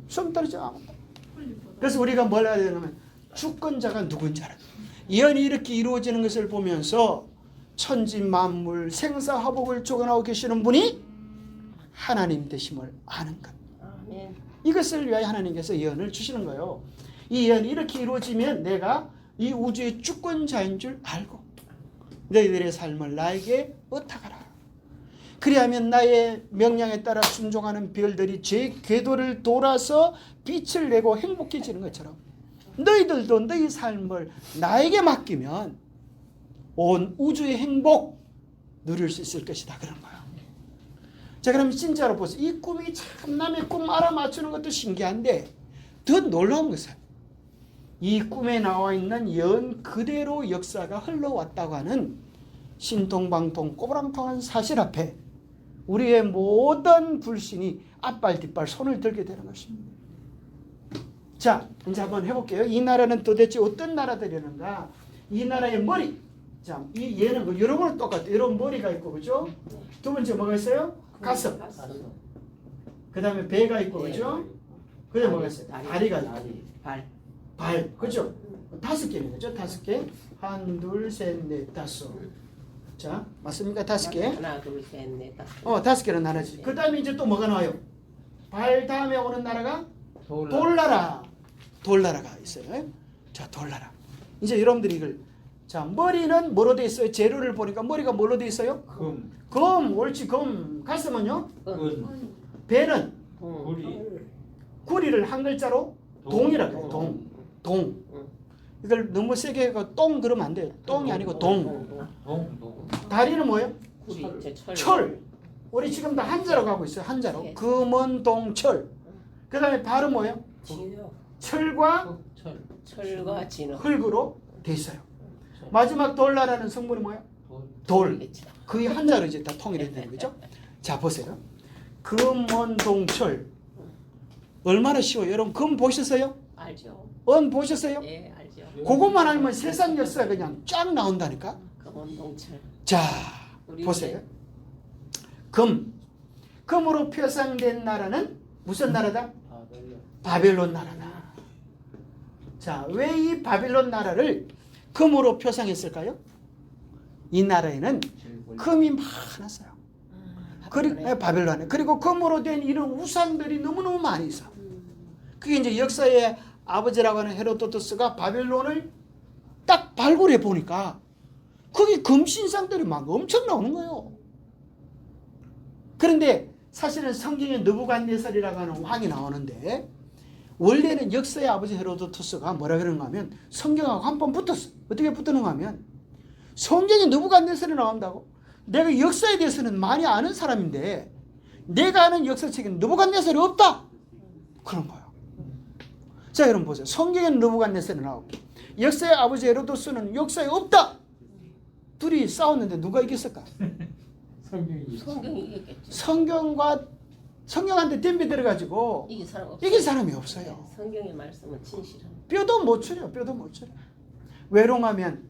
숨 떨어지면 아무것도 안 해요. 그래서 우리가 뭘 해야 되냐면 주권자가 누군지 알아요. 예언이 이렇게 이루어지는 것을 보면서 천지 만물 생사화복을 조건하고 계시는 분이 하나님 되심을 아는 것. 아멘. 이것을 위하여 하나님께서 예언을 주시는 거예요. 이 예언이 이렇게 이루어지면 내가 이 우주의 주권자인 줄 알고 너희들의 삶을 나에게 의탁하라. 그리하면 나의 명령에 따라 순종하는 별들이 제 궤도를 돌아서 빛을 내고 행복해지는 것처럼 너희들도 너희 삶을 나에게 맡기면 온 우주의 행복 누릴 수 있을 것이다. 그런 거예요. 자, 그럼 진짜로 보세요. 이 꿈이 참 남의 꿈 알아맞추는 것도 신기한데 더 놀라운 것은 이 꿈에 나와 있는 예언 그대로 역사가 흘러왔다고 하는 신통방통 꼬부랑통한 사실 앞에 우리의 모든 불신이 앞발 뒷발 손을 들게 되는 것입니다. 자, 이제 한번 해볼게요. 이 나라는 도대체 어떤 나라들이었는가? 이 나라의 머리. 자, 이 얘는 여러 번은 똑같아요. 이런 머리가 있고, 그죠? 두 번째 뭐가 있어요? 가슴. 그 다음에 배가 있고, 그죠? 그 다음에 뭐가 있어요? 다리가 있고. 발. 그죠? 5개는 거죠? 5개. 1, 2, 3, 4, 5. 자, 맞습니까? 5개. 하나, 둘, 셋, 넷, 다섯. 5개는 나라지. 그 다음에 이제 또 뭐가 나와요? 발 다음에 오는 나라가 돌나라. 돌나라가 있어요. 자, 돌나라. 이제 여러분들이 이걸 자, 머리는 뭐로 돼 있어요? 재료를 보니까 머리가 뭐로 돼 있어요? 금, 옳지, 금. 가슴은요? 은. 배는 구리. 구리를 한 글자로 동이라고 해요. 동. 이걸 너무 세게 해서 똥 그러면 안 돼요. 똥이 아니고 동. 다리는 뭐예요? 구리, 이제 철. 우리 지금 다 한자로 가고 있어요. 한자로. 금은 동철. 그 다음에 발은 뭐예요? 진호. 철과 철과 진흙. 흙으로 돼 있어요. 마지막 돌나라는 성분이 뭐예요? 돌. 거의 한자로 이제 다 통일이 되는 거죠. 자, 보세요. 금원동철. 얼마나 쉬워요. 여러분 금 보셨어요? 알죠. 은 보셨어요? 예, 알죠. 그것만 알면 세상 역사 그냥 쫙 나온다니까. 금원동철. 자, 보세요. 금. 금으로 표상된 나라는 무슨 나라다? 바벨론 나라다. 자, 왜 이 바벨론 나라를 금으로 표상했을까요? 이 나라에는 금이 많았어요. 그리고 바벨론에. 그리고 금으로 된 이런 우상들이 너무너무 많이 있어. 그게 이제 역사의 아버지라고 하는 헤로도토스가 바벨론을 딱 발굴해 보니까 거기 금신상들이 막 엄청 나오는 거예요. 그런데 사실은 성경에 느부갓네살이라고 하는 왕이 나오는데 원래는 역사의 아버지 헤로도토스가 뭐라 그러는가 하면 성경하고 한 번 붙었어. 어떻게 붙었는가 하면 성경에 느부갓네살이 나온다고? 내가 역사에 대해서는 많이 아는 사람인데 내가 아는 역사책에는 느부갓네살이 없다. 그런 거예요. 자, 여러분 보세요. 성경에는 느부갓네살이 나오고 역사의 아버지 헤로도스는 역사에 없다. 둘이 싸웠는데 누가 이겼을까? 성경이 이겼겠죠. 성경한테 덤벼들어가지고 이긴 사람 없어요. 이긴 사람이 없어요. 성경의 말씀은 진실한. 뼈도 못 쳐요. 뼈도 못 쳐요. 왜롱하면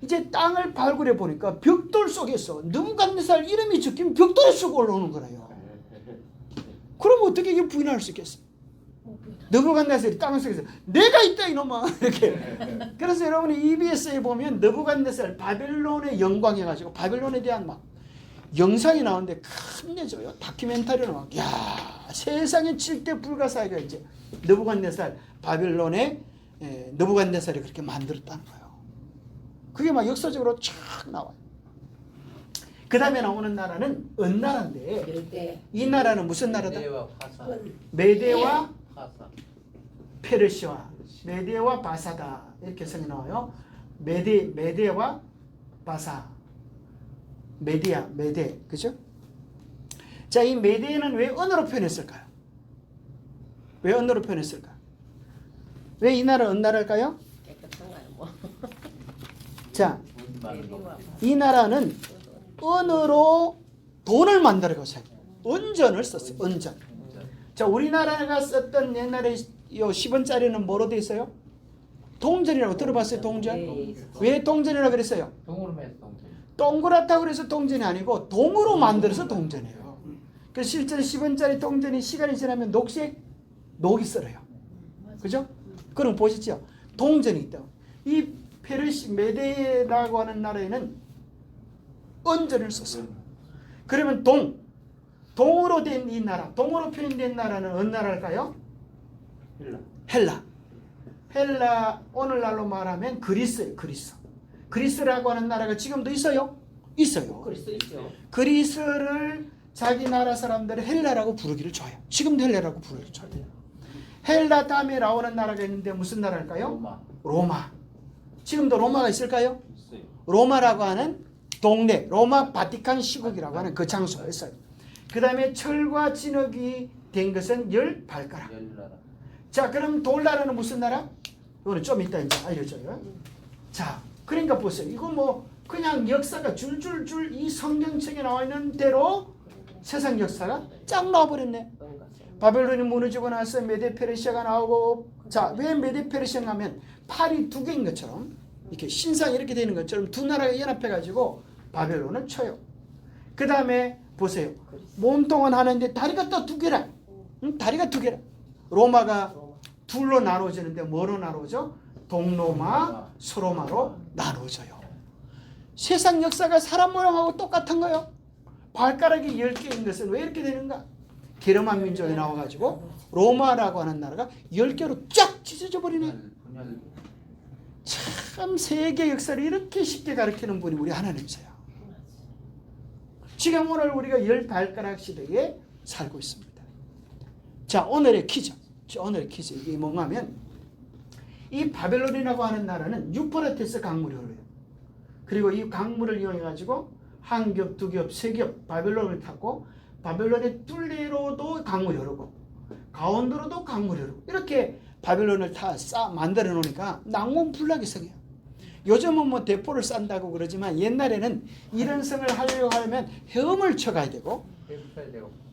이제 땅을 발굴해 보니까 벽돌 속에서 느부갓네살 이름이 적힌 벽돌 속에 올라오는 거예요. 그럼 어떻게 이게 부인할 수 있겠어? 느부갓네살이 땅 속에서 내가 있다 이놈아 이렇게. 그래서 여러분이 EBS에 보면 느부갓네살 바벨론의 영광 해가지고 바벨론에 대한 막 영상이 나오는데 끝내줘요. 다큐멘터리로 막, 야, 세상에 7대 불가사의가 이제 느부갓네살 바벨론의 느부갓네살이 그렇게 만들었다는 거예요. 그게 막 역사적으로 쫙 나와요. 그 다음에 나오는 나라는 은나라인데 이 나라는 무슨 나라다? 메데와 페르시아, 메데와 바사다 이렇게 성이 나와요. 메데와 바사, 메데, 그죠? 자, 이 메데는 왜 언어로 표현했을까요? 왜 언어로 표현했을까? 왜 이 나라 은나라일까요? 깨끗한가요, 뭐? 자, 이 나라는 언어로 돈을 만들어서 은전을 썼어요. 은전. 자, 우리나라가 썼던 옛날에 요 10원짜리는 뭐로 돼 있어요? 동전이라고 들어봤어요? 동전? 네. 왜 동전이라고 그랬어요? 동으로 매서 동전. 동그랗다고 그래서 동전이 아니고 동으로 만들어서 동전이에요. 그래서 실제로 10원짜리 동전이 시간이 지나면 녹이 썰어요. 그죠? 그럼 보시죠. 동전이 있다. 이 메데라고 하는 나라에는 은전을 썼어요. 그러면 동으로 된 이 나라, 동으로 표현된 나라는 어느 나라일까요? 헬라, 오늘날로 말하면 그리스예요. 그리스라고 하는 나라가 지금도 있어요? 있어요. 그리스 있죠. 그리스를 자기 나라 사람들은 헬라라고 부르기를 좋아해요. 지금도 헬라라고 부르기를 좋아해요. 헬라 다음에 나오는 나라가 있는데 무슨 나라일까요? 로마. 지금도 로마가 있을까요? 있어요. 로마라고 하는 동네, 로마 바티칸 시국이라고 하는 그 장소가 있어요. 그 다음에 철과 진흙이 된 것은 10발가락. 자, 그럼 돌나라는 무슨 나라? 이거는 좀 이따 이제 알려줘요. 자, 그러니까 보세요. 이거 뭐 그냥 역사가 줄줄줄 이 성경책에 나와 있는 대로 세상 역사가 쫙 나와버렸네. 바벨론이 무너지고 나서 메데 페르시아가 나오고, 자, 왜 메데 페르시아가 하면 팔이 두 개인 것처럼 이렇게 신상이 이렇게 되는 것처럼 두 나라가 연합해가지고 바벨론을 쳐요. 그 다음에 보세요. 몸통은 하나인데 다리가 또 두 개라. 다리가 두 개라. 로마가 둘로 나눠지는데 뭐로 나눠져? 동로마, 서로마로 나눠져요. 세상 역사가 사람 모양하고 똑같은 거예요. 발가락이 10개인 것은 왜 이렇게 되는가? 게르만 민족이 나와가지고 로마라고 하는 나라가 10개로 쫙 찢어져 버리네. 참 세계 역사를 이렇게 쉽게 가르치는 분이 우리 하나님이세요. 지금 오늘 우리가 10발가락 시대에 살고 있습니다. 자, 오늘의 퀴즈. 이게 뭔가 하면 이 바벨론이라고 하는 나라는 유프라테스 강물이 흘러요. 그리고 이 강물을 이용해가지고 한 겹, 두 겹, 세 겹 바벨론을 탔고 바벨론의 뚫리로도 강물이 흐르고 가운데로도 강물이 흐르고 이렇게 바벨론을 다 만들어 놓으니까 낭만불락의 성이에요. 요즘은 뭐 대포를 싼다고 그러지만 옛날에는 이런 성을 하려고 하면 헤엄을 쳐가야 되고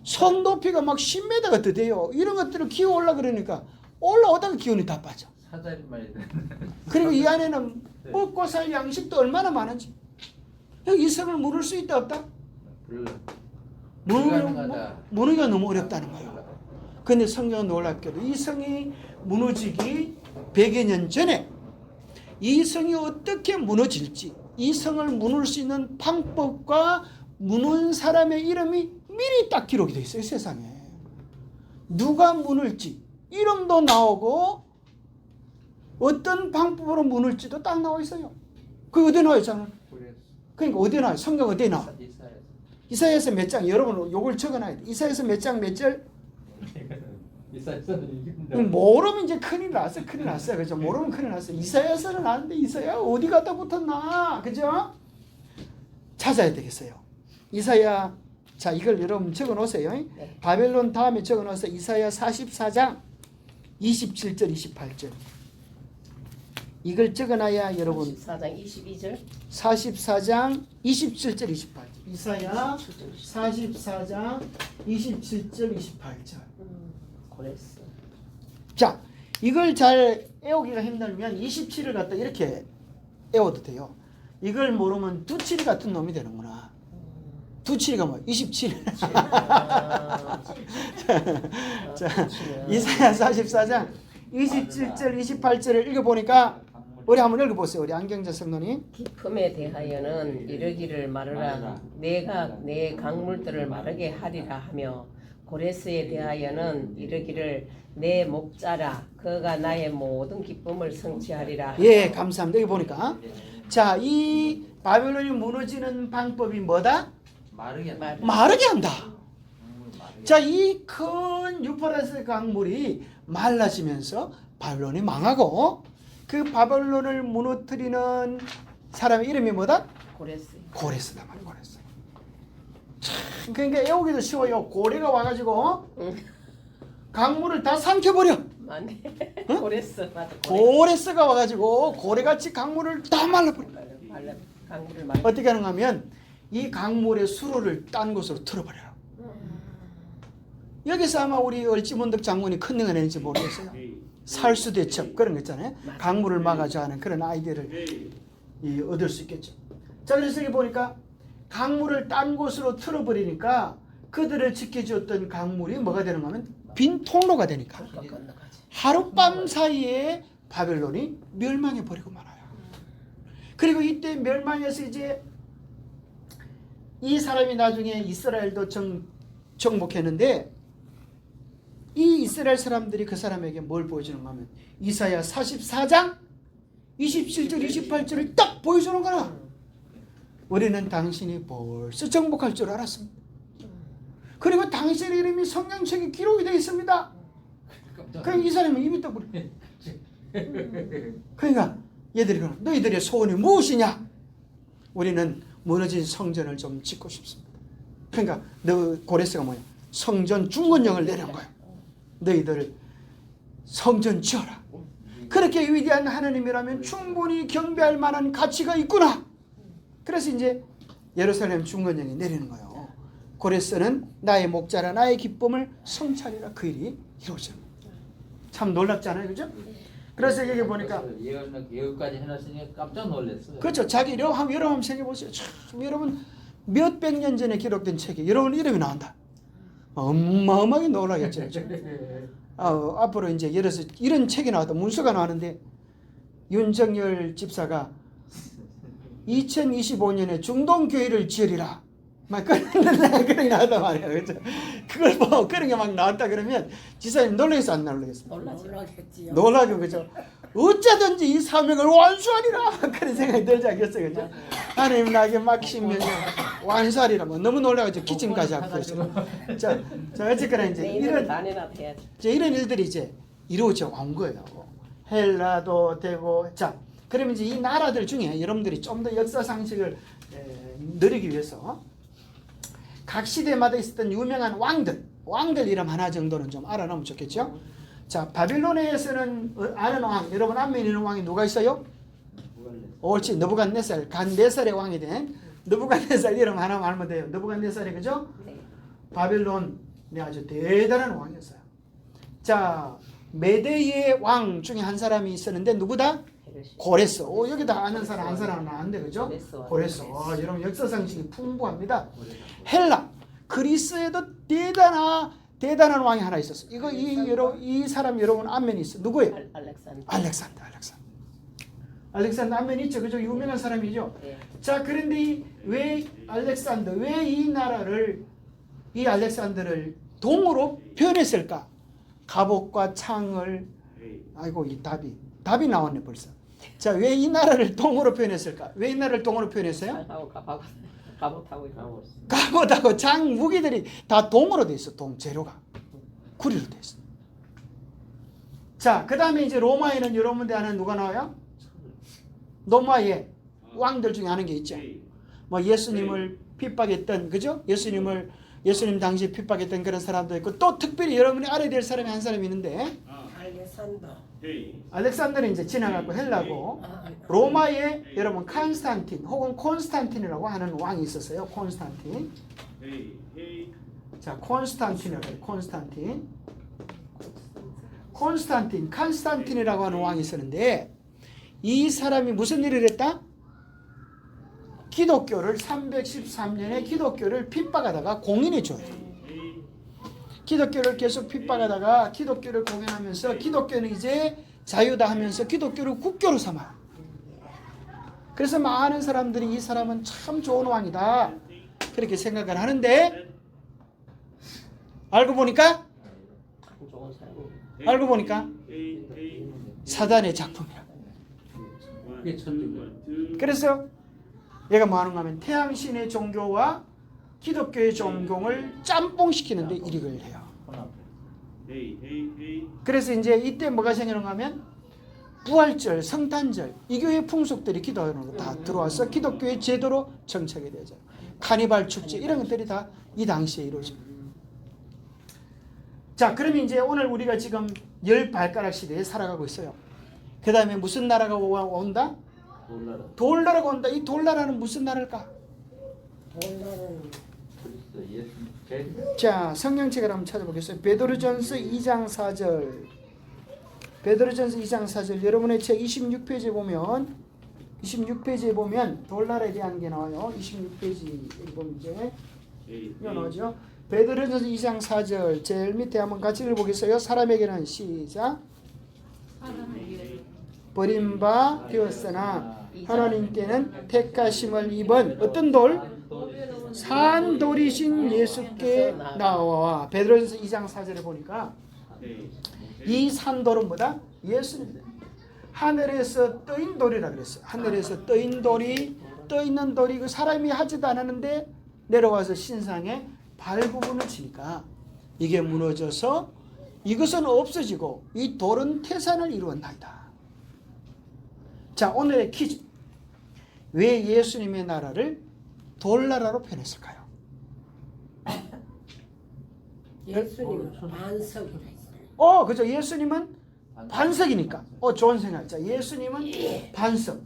성 높이가 막 10m가 더 돼요. 이런 것들을 기어 올라 그러니까 올라오다가 기운이 다 빠져. 사다리만 그리고 이 안에는 먹고 살 양식도 얼마나 많은지. 이 성을 무를 수 있다 없다? 무르기가 너무 어렵다는 거예요. 근데 성경은 놀랍게도 이 성이 무너지기 100여 년 전에 이 성이 어떻게 무너질지, 이 성을 무너질 수 있는 방법과 무너진 사람의 이름이 미리 딱 기록이 되어 있어요. 세상에 누가 무너질지 이름도 나오고 어떤 방법으로 무너질지도 딱 나와 있어요. 그게 어디에 나와 있잖아요. 그러니까 어디에 나와요? 성경 어디에 나와? 이사야서 몇 장? 여러분 요걸 적어놔야 돼. 이사야서 몇 장 몇 절? 모르면 이제 큰일 났어. 큰일 났어요. 그죠? 모르면 큰일 났어. 이사야서는 아는데 이사야 어디 갖다 붙었나? 그죠? 찾아야 되겠어요. 이사야, 자 이걸 여러분 적어놓으세요. 네. 바벨론 다음에 적어놓으세요. 이사야 44장 27절 28절. 이걸 적어놔야 여러분 44장 22절 44장 27절 28절. 이사야 44장 27절 28절. 고레스. 자, 이걸 잘 외우기가 힘들면 27을 갖다 이렇게 외워도 돼요. 이걸 모르면 두칠이 같은 놈이 되는구나. 두칠이가 뭐 27. 자, 이사야 44장 27절 28절을 읽어보니까 우리 한번 읽어보세요. 우리 안경자 성도님. 기품에 대하여는 이르기를 말하라. 내가 내 강물들을 마르게 하리라 하며 고레스에 대하여는 이르기를 내 목자라 그가 나의 모든 기쁨을 성취하리라. 예, 감사합니다. 여기 보니까 자, 이 바벨론이 무너지는 방법이 뭐다? 마르게 마르게 한다. 자, 이 큰 유프라tes 강물이 말라지면서 바벨론이 망하고 그 바벨론을 무너뜨리는 사람의 이름이 뭐다? 고레스. 고레스다 말이야. 고레스. 참, 그러니까 외우기도 쉬워요. 고래가 와가지고 강물을 다 삼켜버려. 맞네. 응? 고레스 맞아. 고레스가 와가지고 고래같이 강물을 다 말라버려. 강물을 말. 어떻게 하는가 하면 이 강물의 수로를 딴 곳으로 틀어버려요. 여기서 아마 우리 얼지문덕 장군이 큰 능을 했는지 모르겠어요. 살수대첩 그런 거 있잖아요. 강물을 막아줘 하는 그런 아이디어를 얻을 수 있겠죠. 자, 그래서 여기 보니까 강물을 딴 곳으로 틀어버리니까 그들을 지켜주었던 강물이 뭐가 되는가 하면 빈 통로가 되니까 하룻밤 사이에 바벨론이 멸망해버리고 말아요. 그리고 이때 멸망해서 이제 이 사람이 나중에 이스라엘도 정복했는데 이 이스라엘 사람들이 그 사람에게 뭘 보여주는가 하면 이사야 44장 27절 28절을 딱 보여주는 거라. 우리는 당신이 벌써 정복할 줄 알았습니다. 그리고 당신의 이름이 성경책에 기록이 되어 있습니다. 그러니까 이 사람은 입이 떠버려. 그러니까 얘들이 그러나 너희들의 소원이 무엇이냐? 우리는 무너진 성전을 좀 짓고 싶습니다. 그러니까 너 고레스가 뭐야? 성전 중건령을 내려온 거야. 너희들 성전 지어라. 그렇게 위대한 하나님이라면 충분히 경배할 만한 가치가 있구나. 그래서 이제 예루살렘 중건령이 내리는 거예요. 고레스는 나의 목자라 나의 기쁨을 성찰이라 그 일이 이루어집니다. 참 놀랍잖아요, 그죠? 그래서 여기 보니까 예언까지 해놨으니 깜짝 놀랐어요. 그렇죠. 자기 여러분 한번 생각해보세요. 참, 여러분 몇백 년 전에 기록된 책에 여러분 이름이 나온다. 어마어마하게 놀라겠죠. 앞으로 이제 예를 들어서 이런 책이 나왔다. 문서가 나왔는데 윤정열 집사가 2025년에 중동교회를 지으리라. 막 그런 게 나왔단 말이에요. 그렇죠? 그걸 보고 그런 게 막 나왔다 그러면 지사님 놀라겠어 안 놀라겠어? 놀라겠지요. 놀라죠, 그죠? 어쩌든지 이 사명을 완수하리라 그런 생각이 들지 않겠어요, 그죠? 하나님 나에게 맡기시면 완수하리라. 뭐 너무 놀라가지고 기침까지 하고 그랬어요. 자, 어쨌거나 이제 이런 이런 일들이 이제 이루어져 온 거예요. 헬라도 되고, 자, 그러면 이제 이 나라들 중에 여러분들이 좀 더 역사 상식을 누리기 위해서 각 시대마다 있었던 유명한 왕들 이름 하나 정도는 좀 알아놓으면 좋겠죠. 자, 바빌론에서는 아는 왕, 여러분 앞에 있는 왕이 누가 있어요? 옳지, 느부갓네살, 간 4살의 왕이 된 느부갓네살 이름 하나 알면 돼요. 느부갓네살이 그죠? 바빌론이 아주 대단한 왕이었어요. 자, 메데의 왕 중에 한 사람이 있었는데 누구다? 고레스. 여기다 아는 사람 한 사람은 아는데 그죠? 고레스. 여러분 역사 상식이 풍부합니다. 헬라, 그리스에도 대단한 대단한 왕이 하나 있었어. 이 사람 여러분 안면이 있어. 누구예요? 알렉산더. 알렉산더 안면이 있죠. 그죠? 유명한 사람이죠. 네. 자, 그런데 왜 이 나라를 이 알렉산더를 동으로 표현했을까? 갑옷과 창을 아이고 이 답이 나왔네 벌써. 자, 왜 이 나라를 동으로 표현했을까? 왜 이 나라를 동으로 표현했어요? 갑옷하고 갑옷하고 장 무기들이 다 동으로 돼 있어. 동 재료가 구리로 돼 있어. 자, 그 다음에 이제 로마에는 여러분들 안에 누가 나와요? 로마에 왕들 중에 하는 게 있죠. 뭐 예수님을 핍박했던, 그죠? 예수님 당시 핍박했던 그런 사람도 있고, 또 특별히 여러분이 알아야 될 사람이 한 사람이 있는데, 알렉산더는 이제 지나가고 헬라고, 로마에 여러분 칸스탄틴 혹은 콘스탄틴이라고 하는 왕이 있었어요. 콘스탄틴. 자, 콘스탄틴이라고 해요. 칸스탄틴이라고 하는 왕이 있었는데, 이 사람이 무슨 일을 했다? 기독교를 313년에 기독교를 핍박하다가 공인해줘요. 기독교를 계속 핍박하다가 기독교를 공인하면서 기독교는 이제 자유다 하면서 기독교를 국교로 삼아요. 그래서 많은 사람들이 이 사람은 참 좋은 왕이다 그렇게 생각을 하는데, 알고 보니까 사단의 작품이야. 그게 천주교. 그래서 얘가 뭐 하는가 하면 태양신의 종교와 기독교의 종교를 짬뽕시키는데 일익을 해요. 그래서 이제 이때 뭐가 생기는가 하면 부활절, 성탄절, 이 교회의 풍속들이 기독교로 다 들어와서 기독교의 제도로 정착이 되죠. 카니발 축제 이런 것들이 다 이 당시에 이루어집니다. 자, 그러면 이제 오늘 우리가 지금 10발가락 시대에 살아가고 있어요. 그 다음에 무슨 나라가 온다? 돌나라가 온다. 이 돌나라는 무슨 나라일까? 자, 성경책을 한번 찾아보겠어요. 베드로전서 2장 4절. 베드로전서 2장 4절. 여러분의 책 26페이지에 보면 돌나라에 대한 게 나와요. 26페이지에 보면 이제 이거 나오죠. 베드로전서 2장 4절. 제일 밑에 한번 같이 읽어보겠어요. 사람에게는 시작. 버림바 되었으나 하나님께는 택하심을 입은 어떤 돌? 산돌이신 예수께 나와. 베드로전서 2장 4절에 보니까 이 산돌은 뭐다? 예수님. 하늘에서 떠인 돌이라 그랬어요. 하늘에서 떠인 돌이, 떠있는 돌이 그 사람이 하지도 않았는데 내려와서 신상에 발 부분을 치니까 이게 무너져서 이것은 없어지고 이 돌은 태산을 이루었나이다. 자, 오늘의 퀴즈. 왜 예수님의 나라를 돌나라로 표현했을까요? 예수님은 반석이라 했어요. 그죠. 예수님은 반석이니까. 좋은 생각. 자, 예수님은 반석.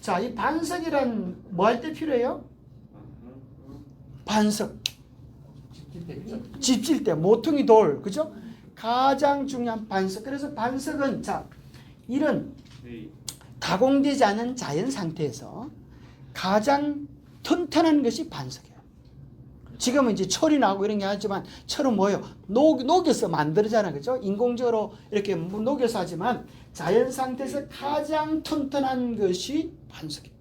자, 이 반석이란 뭐 할 때 필요해요? 반석. 집 질 때 모퉁이 돌. 그죠? 가장 중요한 반석. 그래서 반석은 자, 이런 가공되지 않은 자연 상태에서 가장 튼튼한 것이 반석이에요. 지금은 이제 철이 나고 이런 게 하지만 철은 뭐예요? 녹여서 만들잖아요. 그죠? 인공적으로 이렇게 녹여서 하지만 자연 상태에서 가장 튼튼한 것이 반석이에요.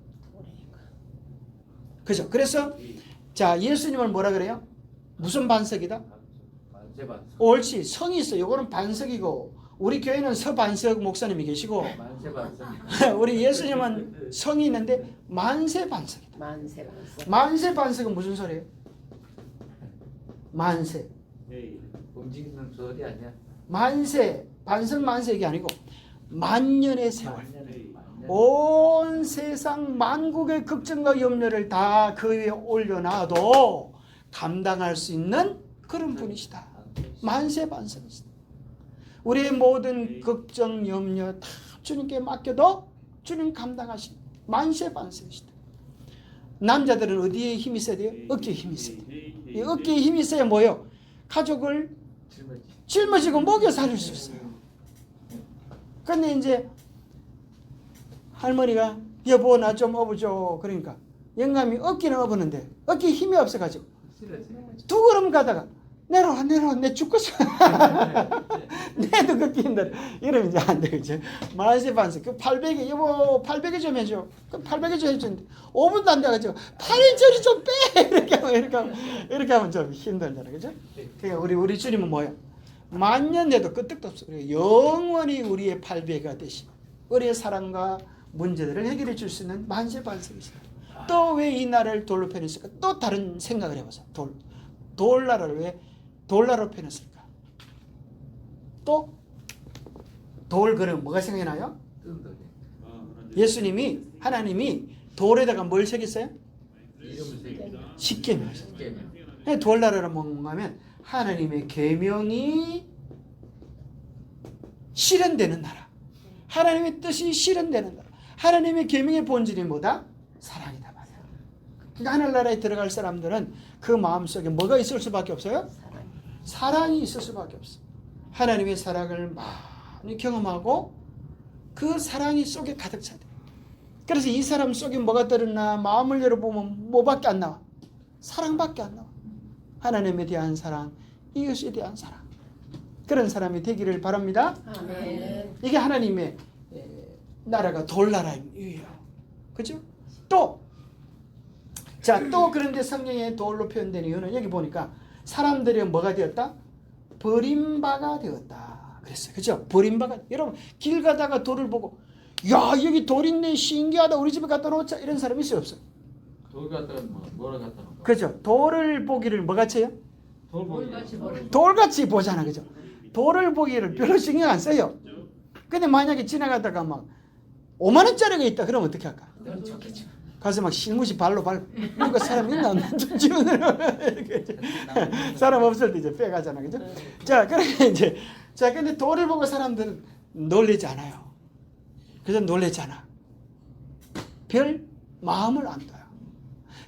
그죠? 그래서 자, 예수님을 뭐라 그래요? 무슨 반석이다? 만세반석. 옳지. 성이 있어. 요거는 반석이고 우리 교회는 서반석 목사님이 계시고 만세반석. 우리 예수님은 성이 있는데 만세반석이다. 만세반석은 무슨 소리예요? 만세. 움직이는 소리 아니야? 만세. 반석 만세 이 아니고 만년의 세월. 온 세상 만국의 걱정과 염려를 다 그 위에 올려놔도 감당할 수 있는 그런 분이시다. 만세반석이시다. 우리의 모든 걱정, 염려 다 주님께 맡겨도 주님 감당하신 만세반석이시다. 남자들은 어디에 힘이 있어야 돼요? 어깨에 힘이 있어야 돼요. 이 어깨에 힘이 있어야 뭐예요? 가족을 짊어지고 먹여 살릴 수 있어요. 근데 이제 할머니가 여보 나 좀 업어줘. 그러니까 영감이 업기는 업었는데 어깨에 힘이 없어가지고 두 걸음 가다가 내려와 내 죽겠어. 내도 걷기 힘들어. 이러면 이제 안 되겠죠. 만세 반세. 그 800에 여보 800에 좀 해줘. 그 800에 좀 해주는데 5분도 안 돼가지고 8일짜리 좀 빼. 이렇게 하면 좀 힘들잖아, 그죠? 그러니까 우리 주님은 뭐야? 만년 돼도 끄떡도 없어. 영원히 우리의 800가 되시. 우리의 사랑과 문제들을 해결해 줄 수 있는 만세 반석이시다. 또 왜 이 나라를 돌로 펴냈을까? 또 다른 생각을 해보세요. 돌나라를 왜 돌나라로 펴냈을까? 또 돌 그럼 뭐가 생각나요? 예수님이 하나님이 돌에다가 뭘 새겼어요? 이름을 새겨. 십계명. 십계명. 돌나라를 뭔가 하면 하나님의 계명이 실현되는 나라. 하나님의 뜻이 실현되는 나라. 하나님의 계명의 본질이 뭐다? 사랑이다 말이야. 그러니까 하늘나라에 들어갈 사람들은 그 마음속에 뭐가 있을 수밖에 없어요? 사랑이 있을 수밖에 없어. 하나님의 사랑을 많이 경험하고 그 사랑이 속에 가득 차대. 그래서 이 사람 속에 뭐가 들었나 마음을 열어보면 뭐밖에 안 나와? 사랑밖에 안 나와. 하나님에 대한 사랑, 이웃에 대한 사랑. 그런 사람이 되기를 바랍니다. 아멘. 이게 하나님의 나라가 돌나라예요. 그죠? 또 그런데 성경에 돌로 표현된 이유는 여기 보니까 사람들이 뭐가 되었다? 버림바가 되었다. 그랬어요. 그죠? 버림바가. 여러분 길 가다가 돌을 보고 야 여기 돌 있네 신기하다 우리 집에 갖다 놓자 이런 사람 있어요 없어요? 돌 갖다가 뭐라 갖다 놓을까? 그죠? 돌을 보기를 뭐같이 해요? 돌같이 버려. 돌같이 보잖아. 그죠? 돌을 보기를 별로 신경 안 써요. 근데 만약에 지나가다가 막 5만 원짜리가 있다 그러면 어떻게 할까? 좋겠죠. 가서 막 실무시 발로 누가 사람 있나 없나 좀 지우는 사람 없을 때 이제 빼가잖아. 그죠? 자, 그러니까 이제 근데 돌을 보고 사람들은 놀라지 않아요. 그래서 놀라지 않아. 별 마음을 안 둬요.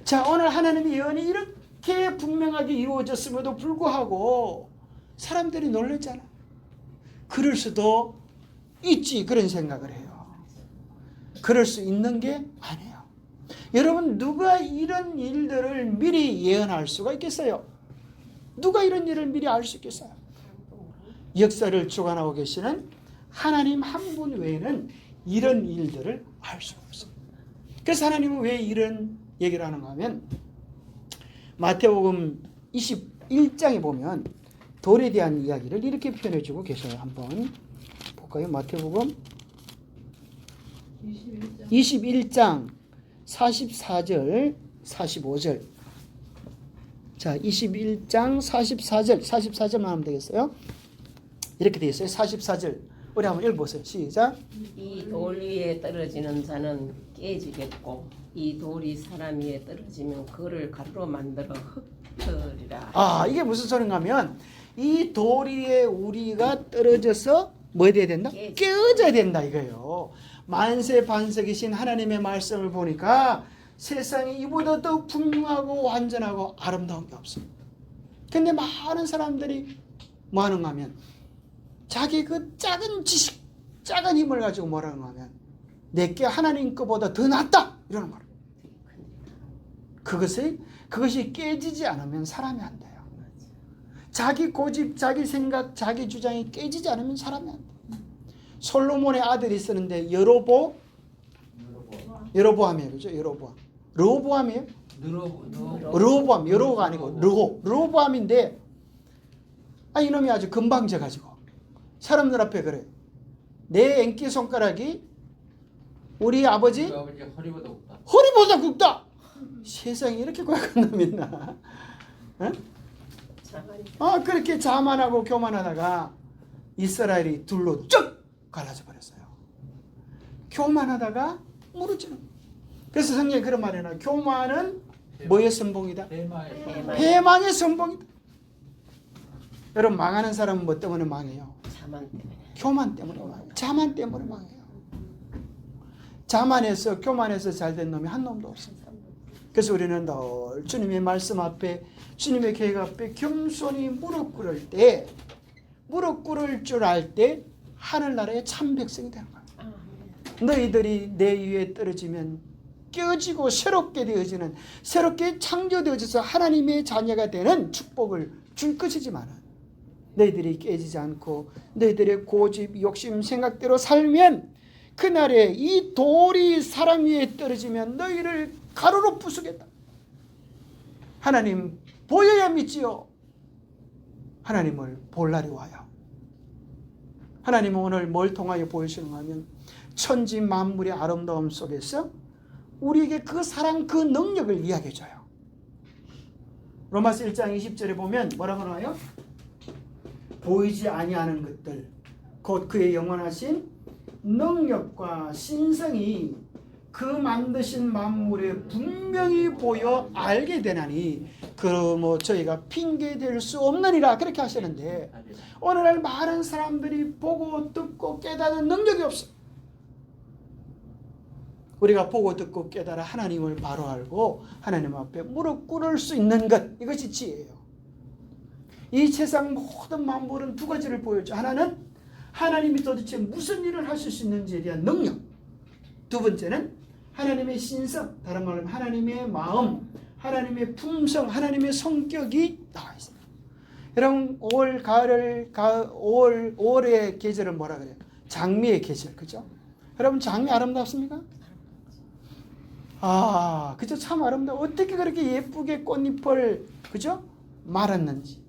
자, 오늘 하나님의 예언이 이렇게 분명하게 이루어졌음에도 불구하고 사람들이 놀라지 않아. 그럴 수도 있지 그런 생각을 해요. 그럴 수 있는 게 아니에요. 여러분 누가 이런 일들을 미리 예언할 수가 있겠어요? 누가 이런 일을 미리 알 수 있겠어요? 역사를 주관하고 계시는 하나님 한 분 외에는 이런 일들을 알 수가 없어요. 그래서 하나님은 왜 이런 얘기를 하는가 하면 마태복음 21장에 보면 돌에 대한 이야기를 이렇게 표현해 주고 계셔요. 한번 볼까요? 마태복음 21장 44절 45절. 자, 21장 44절만 하면 되겠어요. 이렇게 되어 있어요. 44절. 우리 한번 읽어보세요. 시작. 이 돌 위에 떨어지는 자는 깨지겠고 이 돌이 사람 위에 떨어지면 그를 가루로 만들어 흩으리라. 아, 이게 무슨 소린가 하면 이 돌 위에 우리가 떨어져서 뭐 돼야 된다? 깨어져야 된다 이거예요. 만세 반석이신 하나님의 말씀을 보니까 세상에 이보다 더 분명하고 완전하고 아름다운 게 없어요. 근데 많은 사람들이 뭐 하는가 하면 자기 그 작은 지식, 작은 힘을 가지고 뭐라는가 하면 내게 하나님 것보다 더 낫다 이러는 거예요. 그것이 깨지지 않으면 사람이 안 돼요. 자기 고집, 자기 생각, 자기 주장이 깨지지 않으면 사람이 안 돼요. 솔로몬의 아들이 있었는데 여로보암이에요. 그죠? 여로보암이에요? 르호보암, 여로가 아니고 르호보암인데 이놈이 아주 건방져가지고 사람들 앞에 그래. 내 앵기 손가락이 우리 아버지 허리보다 굵다. 세상에 이렇게 고약한 놈이 있나? 어? 그렇게 자만하고 교만하다가 이스라엘이 둘로 쭉 갈라져 버렸어요. 교만하다가 무너지는. 그래서 성경에 그런 말이 나와요. 교만은 뭐의 선봉이다? 패망의 선봉이다. 여러분 망하는 사람은 뭐 때문에 망해요? 자만 때문에. 교만 때문에 망해요. 자만 때문에 망해요. 자만해서 교만해서 잘된 놈이 한 놈도 없습니다. 그래서 우리는 늘 주님의 말씀 앞에 주님의 계획 앞에 겸손히 무릎 꿇을 때 무릎 꿇을 줄 알 때 하늘나라의 참 백성이 되는 거예요. 너희들이 내 위에 떨어지면 깨어지고 새롭게 되어지는, 새롭게 창조되어져서 하나님의 자녀가 되는 축복을 줄 것이지만 너희들이 깨지지 않고 너희들의 고집, 욕심, 생각대로 살면 그날에 이 돌이 사람 위에 떨어지면 너희를 가루로 부수겠다. 하나님 보여야 믿지요. 하나님을 볼 날이 와요. 하나님은 오늘 뭘 통하여 보여주는가 하면 천지 만물의 아름다움 속에서 우리에게 그 사랑, 그 능력을 이야기해 줘요. 로마서 1장 20절에 보면 뭐라고 나와요? 보이지 아니하는 것들 곧 그의 영원하신 능력과 신성이 그 만드신 만물에 분명히 보여 알게 되나니 그 뭐 저희가 핑계댈 수 없느니라 그렇게 하시는데 오늘날 많은 사람들이 보고 듣고 깨닫는 능력이 없어. 우리가 보고 듣고 깨달아 하나님을 바로 알고 하나님 앞에 무릎 꿇을 수 있는 것, 이것이 지혜예요. 이 세상 모든 만물은 두 가지를 보여줘. 하나는 하나님이 도대체 무슨 일을 하실 수 있는지에 대한 능력, 두 번째는 하나님의 신성, 다른 말로 하면 하나님의 마음, 하나님의 품성, 하나님의 성격이 나와 있습니다. 여러분 5월 가을을 5월의 계절을 뭐라 그래요? 장미의 계절, 그죠? 여러분 장미 아름답습니까? 아, 그죠? 참 아름다워. 어떻게 그렇게 예쁘게 꽃잎을, 그죠? 말았는지.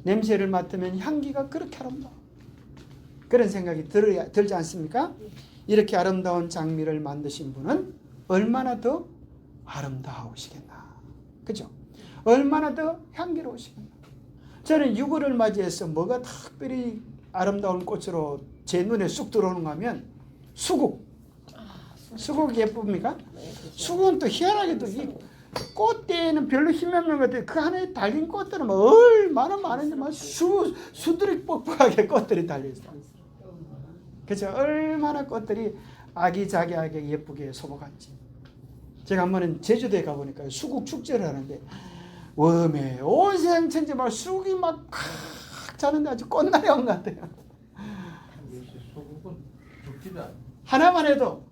냄새를 맡으면 향기가 그렇게 아름다워. 그런 생각이 들지 않습니까? 이렇게 아름다운 장미를 만드신 분은 얼마나 더 아름다우시겠나. 그죠? 얼마나 더 향기로우시겠나. 저는 6월을 맞이해서 뭐가 특별히 아름다운 꽃으로 제 눈에 쑥 들어오는가 하면 수국. 수국이 예쁩니까? 수국은 또 희한하게도 이 꽃대에는 별로 힘이 없는 것 같아요. 그 안에 달린 꽃들은 얼마나 많은지 막 수두룩 뻑뻑하게 꽃들이 달려있어요. 그렇죠? 얼마나 꽃들이 아기자기하게 예쁘게 소복한지. 제가 한 번은 제주도에 가보니까 수국 축제를 하는데 웜에 온 세상 천지 막 수국이 막 콱 자는데 아주 꽃날이 온 것 같아요. 소국은 죽지도 않아. 하나만 해도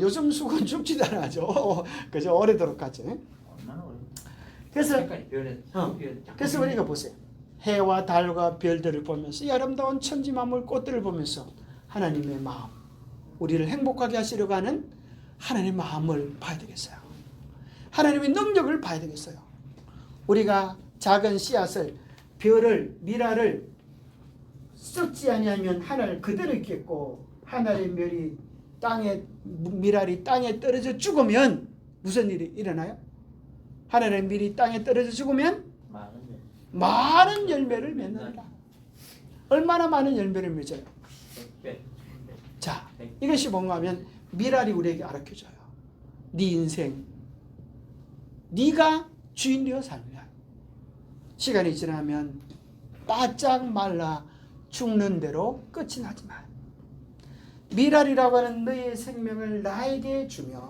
요즘 수국은 죽지도 않아죠. 그죠? 오래도록 가죠. 얼마나 오래. 그래서 색깔이 변해. 그래서 우리가 보세요. 해와 달과 별들을 보면서 이 아름다운 천지 만물 꽃들을 보면서 하나님의 마음, 우리를 행복하게 하시려고 하는 하나님의 마음을 봐야 되겠어요. 하나님의 능력을 봐야 되겠어요. 우리가 작은 씨앗을, 별을, 미라를 썩지 아니하면 하늘 그대로 있겠고 하늘의 별이 땅에, 미랄이 땅에 떨어져 죽으면 무슨 일이 일어나요? 하늘의 밀이 땅에 떨어져 죽으면 많은 열매를 맺는다. 얼마나 많은 열매를 맺어요? 자, 이것이 뭔가 하면 미랄이 우리에게 알려줘요. 네 인생, 네가 주인 되어 살면 시간이 지나면 바짝 말라 죽는 대로 끝이 나지만 미랄이라고 하는 너의 생명을 나에게 주면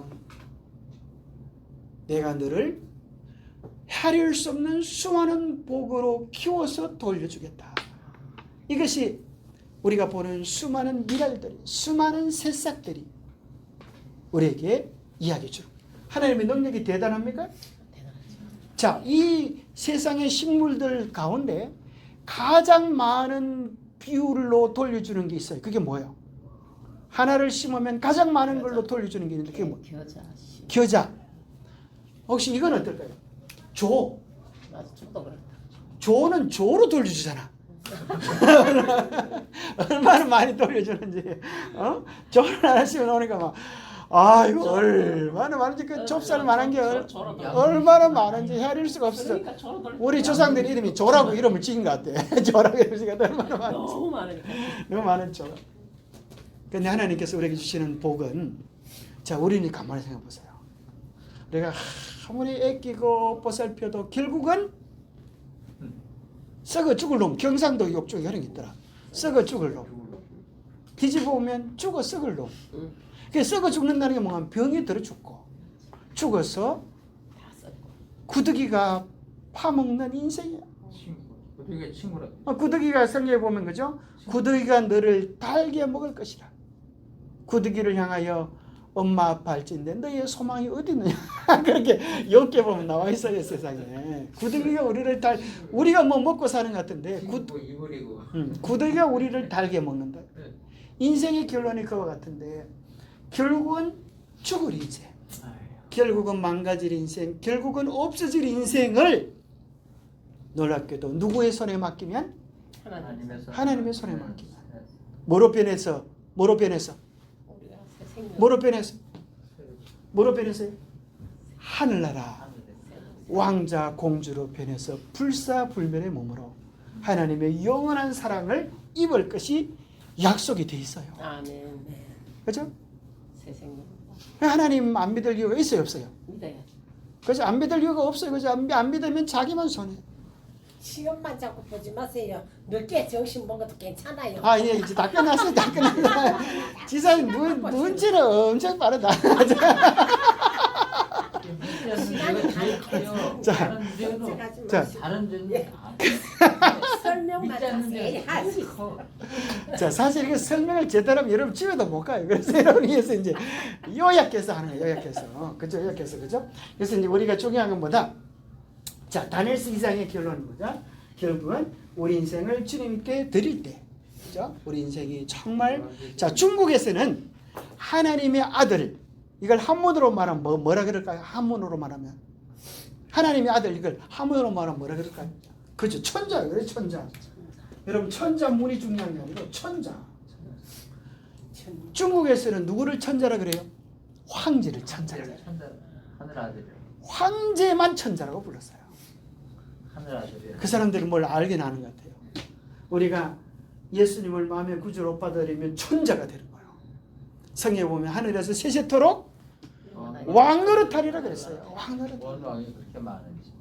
내가 너를 헤아릴 수 없는 수많은 복으로 키워서 돌려주겠다. 이것이 우리가 보는 수많은 미랄들이, 수많은 새싹들이 우리에게 이야기해 주는 하나님의 능력이 대단합니까? 자, 이 세상의 식물들 가운데 가장 많은 비율로 돌려주는 게 있어요. 그게 뭐예요? 하나를 심으면 가장 많은 걸로 돌려주는 게 있는데 그게 뭐예요? 겨자. 혹시 이건 어떨까요? 조. 맞아, 저도 그렇다. 조는 조로 돌려주잖아. 얼마나 많이 돌려주는지. 조를 하나씩 나오니까 막 아이고 얼마나 많은지 그 좁쌀 만한 게 얼마나 많은지 헤아릴 수가 없어. 그러니까 저로 돌려. 우리 조상들 이름이 조라고 이름을 지은 것 같아. 조라고 이름을 지은 것 같아. 얼마나 많은지. 너무 많으니까. 너무 많은 조. 근데 하나님께서 우리에게 주시는 복은, 자, 우리는 가만히 생각해 보세요. 우리가 아무리 애끼고 보살펴도 결국은 썩어 죽을 놈. 경상도 욕중에 그런 게 있더라. 썩어 죽을 놈. 뒤집어 보면 죽어 썩을 놈. 그 썩어 죽는다는 게 뭔가 병이 들어 죽고 죽어서 구더기가 파먹는 인생이야. 구더기가 친구라. 구더기가 성경에 보면 그죠? 구더기가 너를 달게 먹을 것이라. 구더기를 향하여 엄마 아빠 할진데 너의 소망이 어디 있느냐 그렇게 엮여 보면 나와 있어요 세상에. 구더기가 우리를 우리가 뭐 먹고 사는 것 같은데 이버리고. 구더기가 우리를 달게 먹는다. 네. 인생의 결론이 그와 같은데 결국은 죽을 인생, 아유. 결국은 망가질 인생, 결국은 없어질 인생을 놀랍게도 누구의 손에 맡기면 하나님의 손에 맡기면 뭐로 변해서 우리가 새 생명 뭐로 변해서요? 하늘나라 왕자 공주로 변해서 불사불멸의 몸으로 하나님의 영원한 사랑을 입을 것이 약속이 돼 있어요. 아멘. 그렇죠? 새 생명 하나님 안 믿을 이유가 있어요, 없어요? 믿어야죠. 그죠? 안 믿을 이유가 없어요. 그죠? 안 믿으면 자기만 손해. 시험만 자꾸 보지 마세요. 몇 개 정신 먹어도 괜찮아요. 아, 예, 이제 다 끝났어요. 다 끝났어요. 지사님 문제는 엄청 빠르다. 자, 걱정하지 자, 마시고. 다른 점은 설명만 믿지 않는 자세히 점은 하시고. 커. 자, 사실 이게 설명을 제대로 하면 여러분 집에도 못 가요. 그래서 여러분 위해서 이제 요약해서 하는 거예요. 요약해서. 그죠? 요약해서. 그죠? 그래서 이제 우리가 중요한 건 뭐다? 자, 다니엘서 2장의 결론은 뭐죠? 결국은 우리 인생을 주님께 드릴 때. 그죠? 우리 인생이 정말 자, 중국에서는 하나님의 아들 이걸 한문으로 말하면 뭐라 그럴까요? 한문으로 말하면 하나님의 아들 이걸 한문으로 말하면 뭐라 그럴까요? 그렇죠. 천자예요. 그래 천자. 여러분 천자 문이 중요한 게 아니고 천자. 중국에서는 누구를 천자라 그래요? 황제를 천자라 그래요. 하늘 아들. 황제만 천자라고 불렀어요. 하늘 아들이야. 그 사람들은 뭘 알긴 아는 것 같아요. 우리가 예수님을 마음의 구주로 받아들이면 천자가 되는 거예요. 성경에 보면 하늘에서 세세토록 왕노릇하리라 그랬어요. 왕노릇. 원왕이 그렇게 많은지.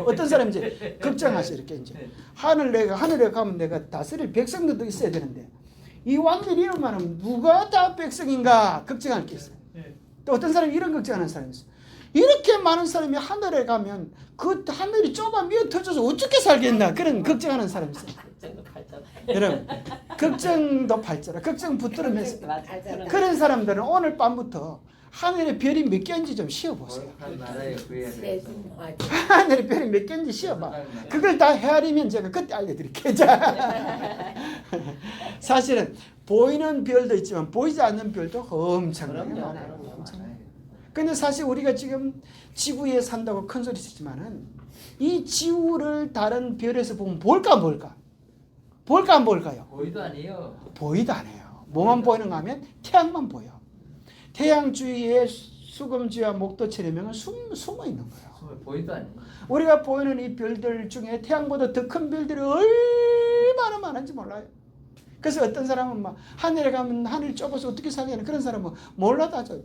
어떤 사람이 이제 걱정하세요. 이렇게 이제 하늘에 가면 내가 다스릴 백성들도 있어야 되는데 이 왕들이 이러면 누가 다 백성인가 걱정할 게 있어요. 또 어떤 사람이 이런 걱정하는 사람이 있어요. 이렇게 많은 사람이 하늘에 가면 그 하늘이 좁아 미어 터져서 어떻게 살겠나 그런 걱정하는 사람이 있어요. 걱정도 팔잖아. 여러분 걱정도 팔자라 걱정 붙들어 맸어. 맞아. 그런 사람들은 오늘 밤부터 하늘에 별이 몇 개인지 좀 쉬어보세요. 거룩한 나라에 구해야 돼. 하늘에 별이 몇 개인지 쉬어봐. 그걸 다 헤아리면 제가 그때 알려드릴게요. 자. 사실은 보이는 별도 있지만 보이지 않는 별도 엄청나게 그럼요. 많아요. 그럼요. 근데 사실 우리가 지금 지구에 산다고 큰 소리 치지만은 이 지구를 다른 별에서 보면 볼까 안 볼까? 볼까 안 볼까요? 거의도 아니에요. 보이도 안 해요. 뭐만 보이는가 하면 태양만 보여. 태양 주위에 수금지와 목도체리명은 숨어 있는 거예요. 보이도 아니에요. 우리가 보이는 이 별들 중에 태양보다 더 큰 별들이 얼마나 많은지 몰라요. 그래서 어떤 사람은 막 하늘에 가면 하늘이 좁아서 어떻게 살겠나 그런 사람은 몰라도 하죠.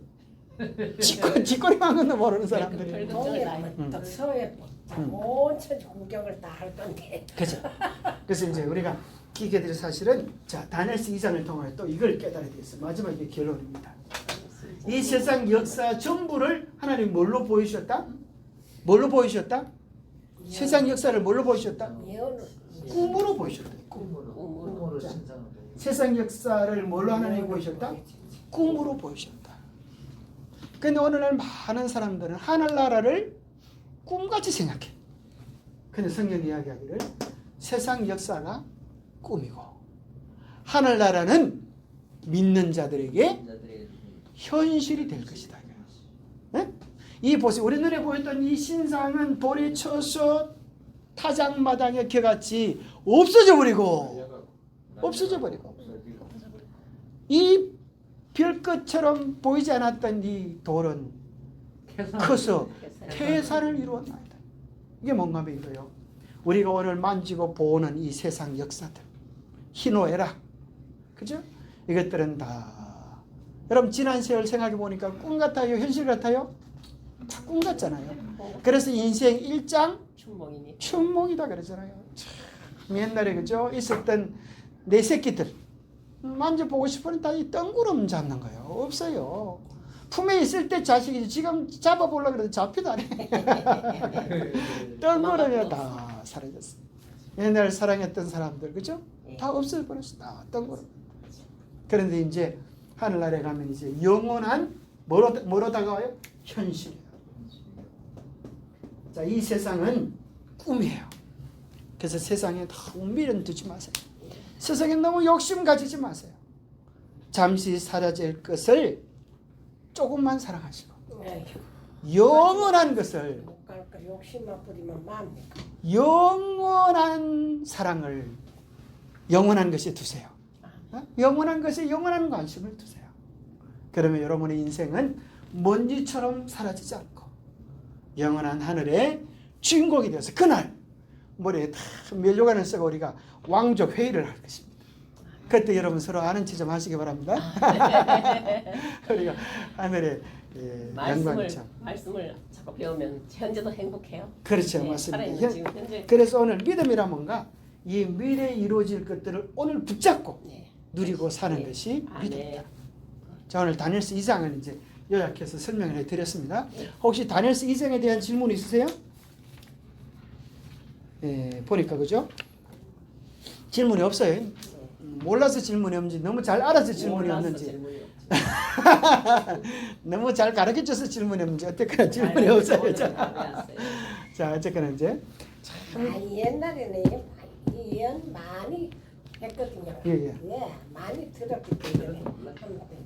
뒷거리만 건너 모르는 사람들이. 동해 가면 더 서해 온 천지 구경을 다 할 건데. 그렇죠. 그래서 이제 우리가 기계들이 사실은 자 다니엘서 2장을 통해 또 이걸 깨달아야 되겠어. 마지막 이게 결론입니다. 이 세상 역사 전부를 하나님 뭘로 보이셨다? 뭘로 보이셨다? 세상 역사를 뭘로 보이셨다? 꿈으로 보이셨다. 꿈으로 신상을 세상 역사를 뭘로 하나님 보이셨다? 꿈으로 보이셨다. 근데 오늘날 많은 사람들은 하늘나라를 꿈같이 생각해. 근데 성경이 이야기하기를 세상 역사가 꿈이고 하늘나라는 믿는 자들에게 현실이 될 것이다. 네? 이 보세요. 우리 눈에 보였던 이 신상은 돌에 쳐서 타작마당에 겨같이 없어져 버리고 이 별끝처럼 보이지 않았던 이 돌은 커서 태산을 이루었나이다. 이게 뭔가 믿어요. 우리가 오늘 만지고 보는 이 세상 역사들 희노애락 그죠? 이것들은 다 여러분 지난 세월 생각해 보니까 꿈 같아요? 현실 같아요? 다 꿈 같잖아요. 그래서 인생 일장 춘몽이다 그러잖아요. 참 옛날에 그죠? 있었던 내 새끼들 만져보고 싶으면 다 이 뜬구름 잡는 거예요. 없어요. 품에 있을 때 자식이지 지금 잡아보려고 그래도 잡히도 안 해. 뜬구름이 다 사라졌어. 옛날 사랑했던 사람들 그죠? 다 없어버렸어. 다 뜬구름. 그런데 이제 하늘나라에 가면 이제 영원한 뭐로 다가와요? 현실이에요. 자, 이 세상은 꿈이에요. 그래서 세상에 너무 미련 두지 마세요. 세상에 너무 욕심 가지지 마세요. 잠시 사라질 것을 조금만 사랑하시고 영원한 것을, 못갈 거 욕심만 부리면 마음니까. 영원한 사랑을 영원한 것에 두세요. 영원한 것에 영원한 관심을 두세요. 그러면 여러분의 인생은 먼지처럼 사라지지 않고 영원한 하늘의 주인공이 되어서 그날 머리에 다 면류관을 쓰고 우리가 왕족 회의를 할 것입니다. 그때 여러분 서로 아는 체 좀 하시기 바랍니다. 우리가 하늘의 영광이죠. 말씀을 자꾸 배우면 현재도 행복해요. 그렇죠, 네, 맞습니다. 살아있는 지금 현재. 그래서 오늘 믿음이란 뭔가 이 미래에 이루어질 것들을 오늘 붙잡고 네. 누리고 사는 네. 것이 아멘. 믿음이다. 자, 오늘 다니엘서 2장을 이제 요약해서 설명을 해드렸습니다. 혹시 다니엘서 2장에 대한 질문 있으세요? 예, 보니까 그죠? 질문이 없어요. 몰라서 질문이 없는지 너무 잘 알아서 질문이 몰라서 없는지 질문이 없지. 너무 잘 가르쳐줘서 질문이 없는지 어쨌거나 질문이 없어요. 자, 어쨌거나 이제 옛날에는 예언 많이 했거든요. 예. 많이 들었기 때문에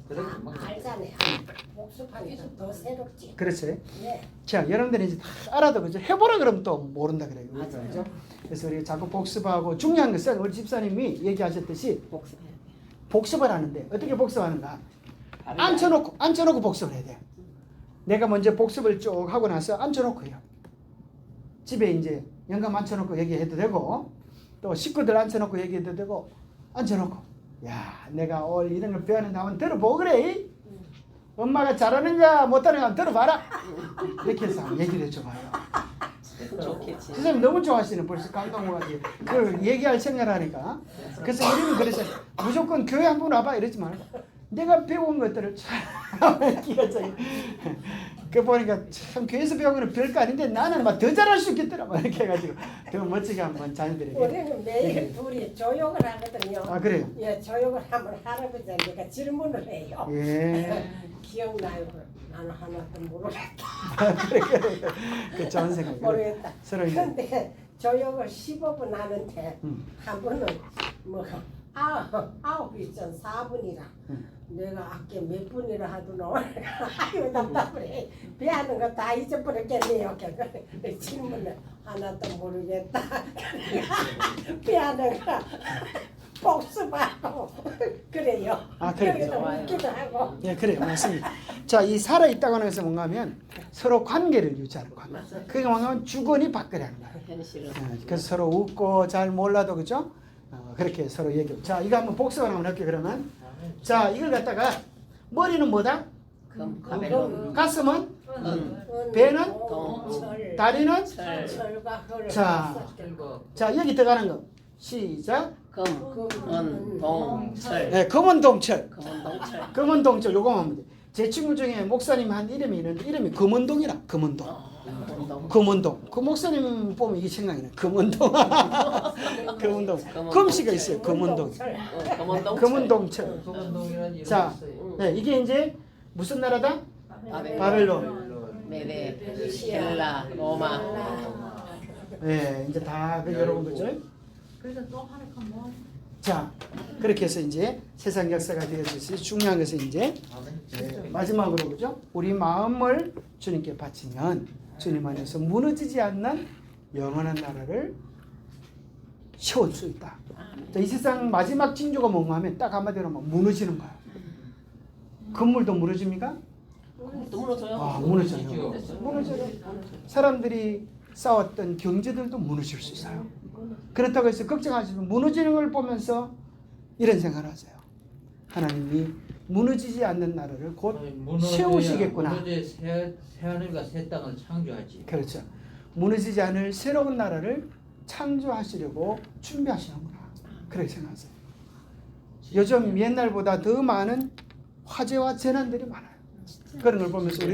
그래도 뭐. 알잖아요. 복습하니까 더 새롭지. 그렇죠. 예. 자, 여러분들이 이제 다 알아도 그죠? 해보라 그러면 또 모른다 그래요. 맞아요. 그죠? 그래서 우리가 자꾸 복습하고 중요한 것은 우리 집사님이 얘기하셨듯이 복습해야 돼. 복습을 하는데 어떻게 복습하는가? 앉혀놓고 복습을 해야 돼요. 내가 먼저 복습을 쭉 하고 나서 앉혀놓고 해요. 집에 이제 영감 앉혀놓고 얘기해도 되고 또 식구들 앉혀놓고 얘기해도 되고 앉혀놓고 야 내가 오늘 이런 걸 배웠는데 한번 들어보고 그래. 엄마가 잘하는가 못하는가 한번 들어봐라. 이렇게 해서 한번 얘기를 해줘봐요. 좋겠지. 선생님 너무 좋아하시네. 벌써 감동해가지고 그걸 얘기할 생각을 하니까. 그래서 이름이 그래서 무조건 교회 한번 와봐 이러지 말고 내가 배운 것들을 참 기가차게 그 보니까 참 교회에서 배운 거는 별거 아닌데 나는 막 더 잘할 수 있겠더라 막 이렇게 해가지고 더 멋지게 한번 자녀들에게. 우리는 매일 둘이 조욕을 하거든요. 아 그래요? 예, 조욕을 하면 할아버지가 질문을 해요. 예. 기억나요? 나는 하나도 모르겠다. 그 좋은 생각. 모르겠다. 서로 이제 근데 조욕을 15분 하는데 한 번은 뭐 아홉이 전 4분이라 내가 아까 몇 분이라 하더노. 아유 답답을 해. 배하는 거 다 잊어버렸겠네요. 그 질문을 하나도 모르겠다. 배하는 거 복습하고 그래요. 아, 그래요? 좋아요. 웃기도 하고. 예, 그래요. 맞습니다. 자, 이 살아있다고 하는 것은 뭔가 하면 서로 관계를 유지하는 관계. 맞아요. 그게 뭔가 하면 주거니 받거니 하는 거예요. 현실은. 그래서 서로 웃고 잘 몰라도 그죠? 그렇게 서로 얘기하고. 자, 이거 한번 복습을 한번 할게요. 그러면 자, 이걸 갖다가 머리는 뭐다? 가면은 가슴은 은, 배는? 철, 다리는? 철과 헐. 자. 그리고 자, 여기 들어가는 거. 시작. 금, 은, 동, 철. 네, 금은동철. 금은동철. 금은동철 요거만 하면 돼. 제 친구 중에 목사님 한 이름이 있는데 이름이 금은동이라. 금은동. 금은동. 그 목사님 보면 이게 생각이 나. 금은동. 금은동. 금씨가 있어요. 금은동. 금은동철. 금은동철. 소금동이라는 이름이 자, 있어요. 네, 이게 이제 무슨 나라다? 바벨론. 메데, 헬라, 로마. 네, 이제 다 그 여러분 그죠? 그래서 또 하나 뭐 자, 그렇게 해서 이제 세상 역사가 되어졌어요. 중요한 것은 이제 마지막으로 그죠? 우리 마음을 주님께 바치면 주님 안에서 무너지지 않는 영원한 나라를 세울 수 있다. 자, 이 세상 마지막 징조가 뭔가 하면 딱 한마디로 하면 무너지는 거야. 건물도 무너집니까? 또 무너져요. 아, 무너져요. 무너져요. 사람들이 싸웠던 경제들도 무너질 수 있어요. 그렇다고 해서 걱정하시면 무너지는 걸 보면서 이런 생각을 하세요. 하나님이 무너지지 않는 나라를 곧 세우시겠구나. 무너져 새 하늘과 새 땅을 창조하지. 그렇죠. 무너지지 않을 새로운 나라를 창조하시려고 준비하시는구나. 그렇게 생각하세요. 요즘 옛날보다 더 많은 화재와 재난들이 많아요. 그런 걸 보면서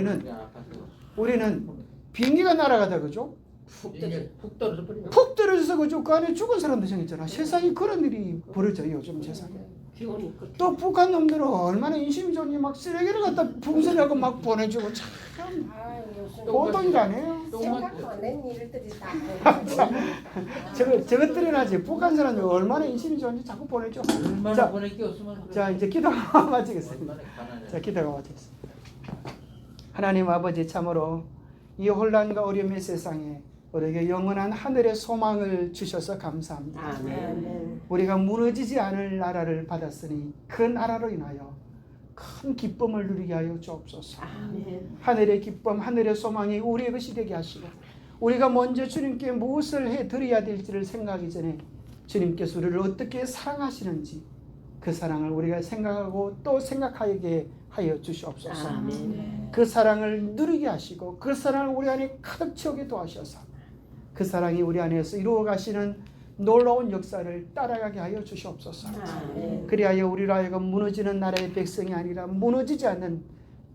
우리는 비행기가 날아가다 그죠? 푹 떨어져 버리고. 푹 떨어져서 그죠? 그 안에 죽은 사람도 생겼잖아. 세상에 그런 일이 벌어져요. 요즘 세상에. 기온이 그 또 북한 놈들은 얼마나 인심이 좋니 막 쓰레기를 갖다 풍선하고 막 보내주고 참 아유 요즘 보통이 아니에요. 생각도 안 한 일들이 다 저것들은 아직 북한 사람들 얼마나 인심이 좋은지 자꾸 보내줘. 얼마나 자, 보낼 게 없으면 그래. 자 이제 기도가 마치겠습니다. 얼마나 가난해. 자 기도가 마치겠습니다. 하나님 아버지 참으로 이 혼란과 어려움의 세상에 우리에게 영원한 하늘의 소망을 주셔서 감사합니다. 아멘. 우리가 무너지지 않을 나라를 받았으니 그 나라로 인하여 큰 기쁨을 누리게 하여 주옵소서. 아멘. 하늘의 기쁨, 하늘의 소망이 우리의 것이 되게 하시고 우리가 먼저 주님께 무엇을 해드려야 될지를 생각하기 전에 주님께서 우리를 어떻게 사랑하시는지 그 사랑을 우리가 생각하고 또 생각하게 하여 주시옵소서. 아멘. 그 사랑을 누리게 하시고 그 사랑을 우리 안에 가득 채우게 도와셔서 그 사랑이 우리 안에서 이루어 가시는 놀라운 역사를 따라가게 하여 주시옵소서. 아멘. 그리하여 우리로 하여금 무너지는 나라의 백성이 아니라 무너지지 않는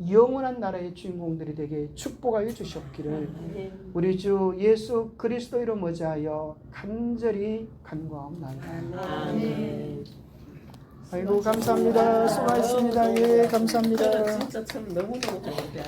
영원한 나라의 주인공들이 되게 축복하여 주시옵기를 아멘. 우리 주 예수 그리스도 이름 의지하여 간절히 간구하옵나이다. 아멘. 아이고 감사합니다. 수고하셨습니다. 예 감사합니다. 진짜 참 너무너무 좋은데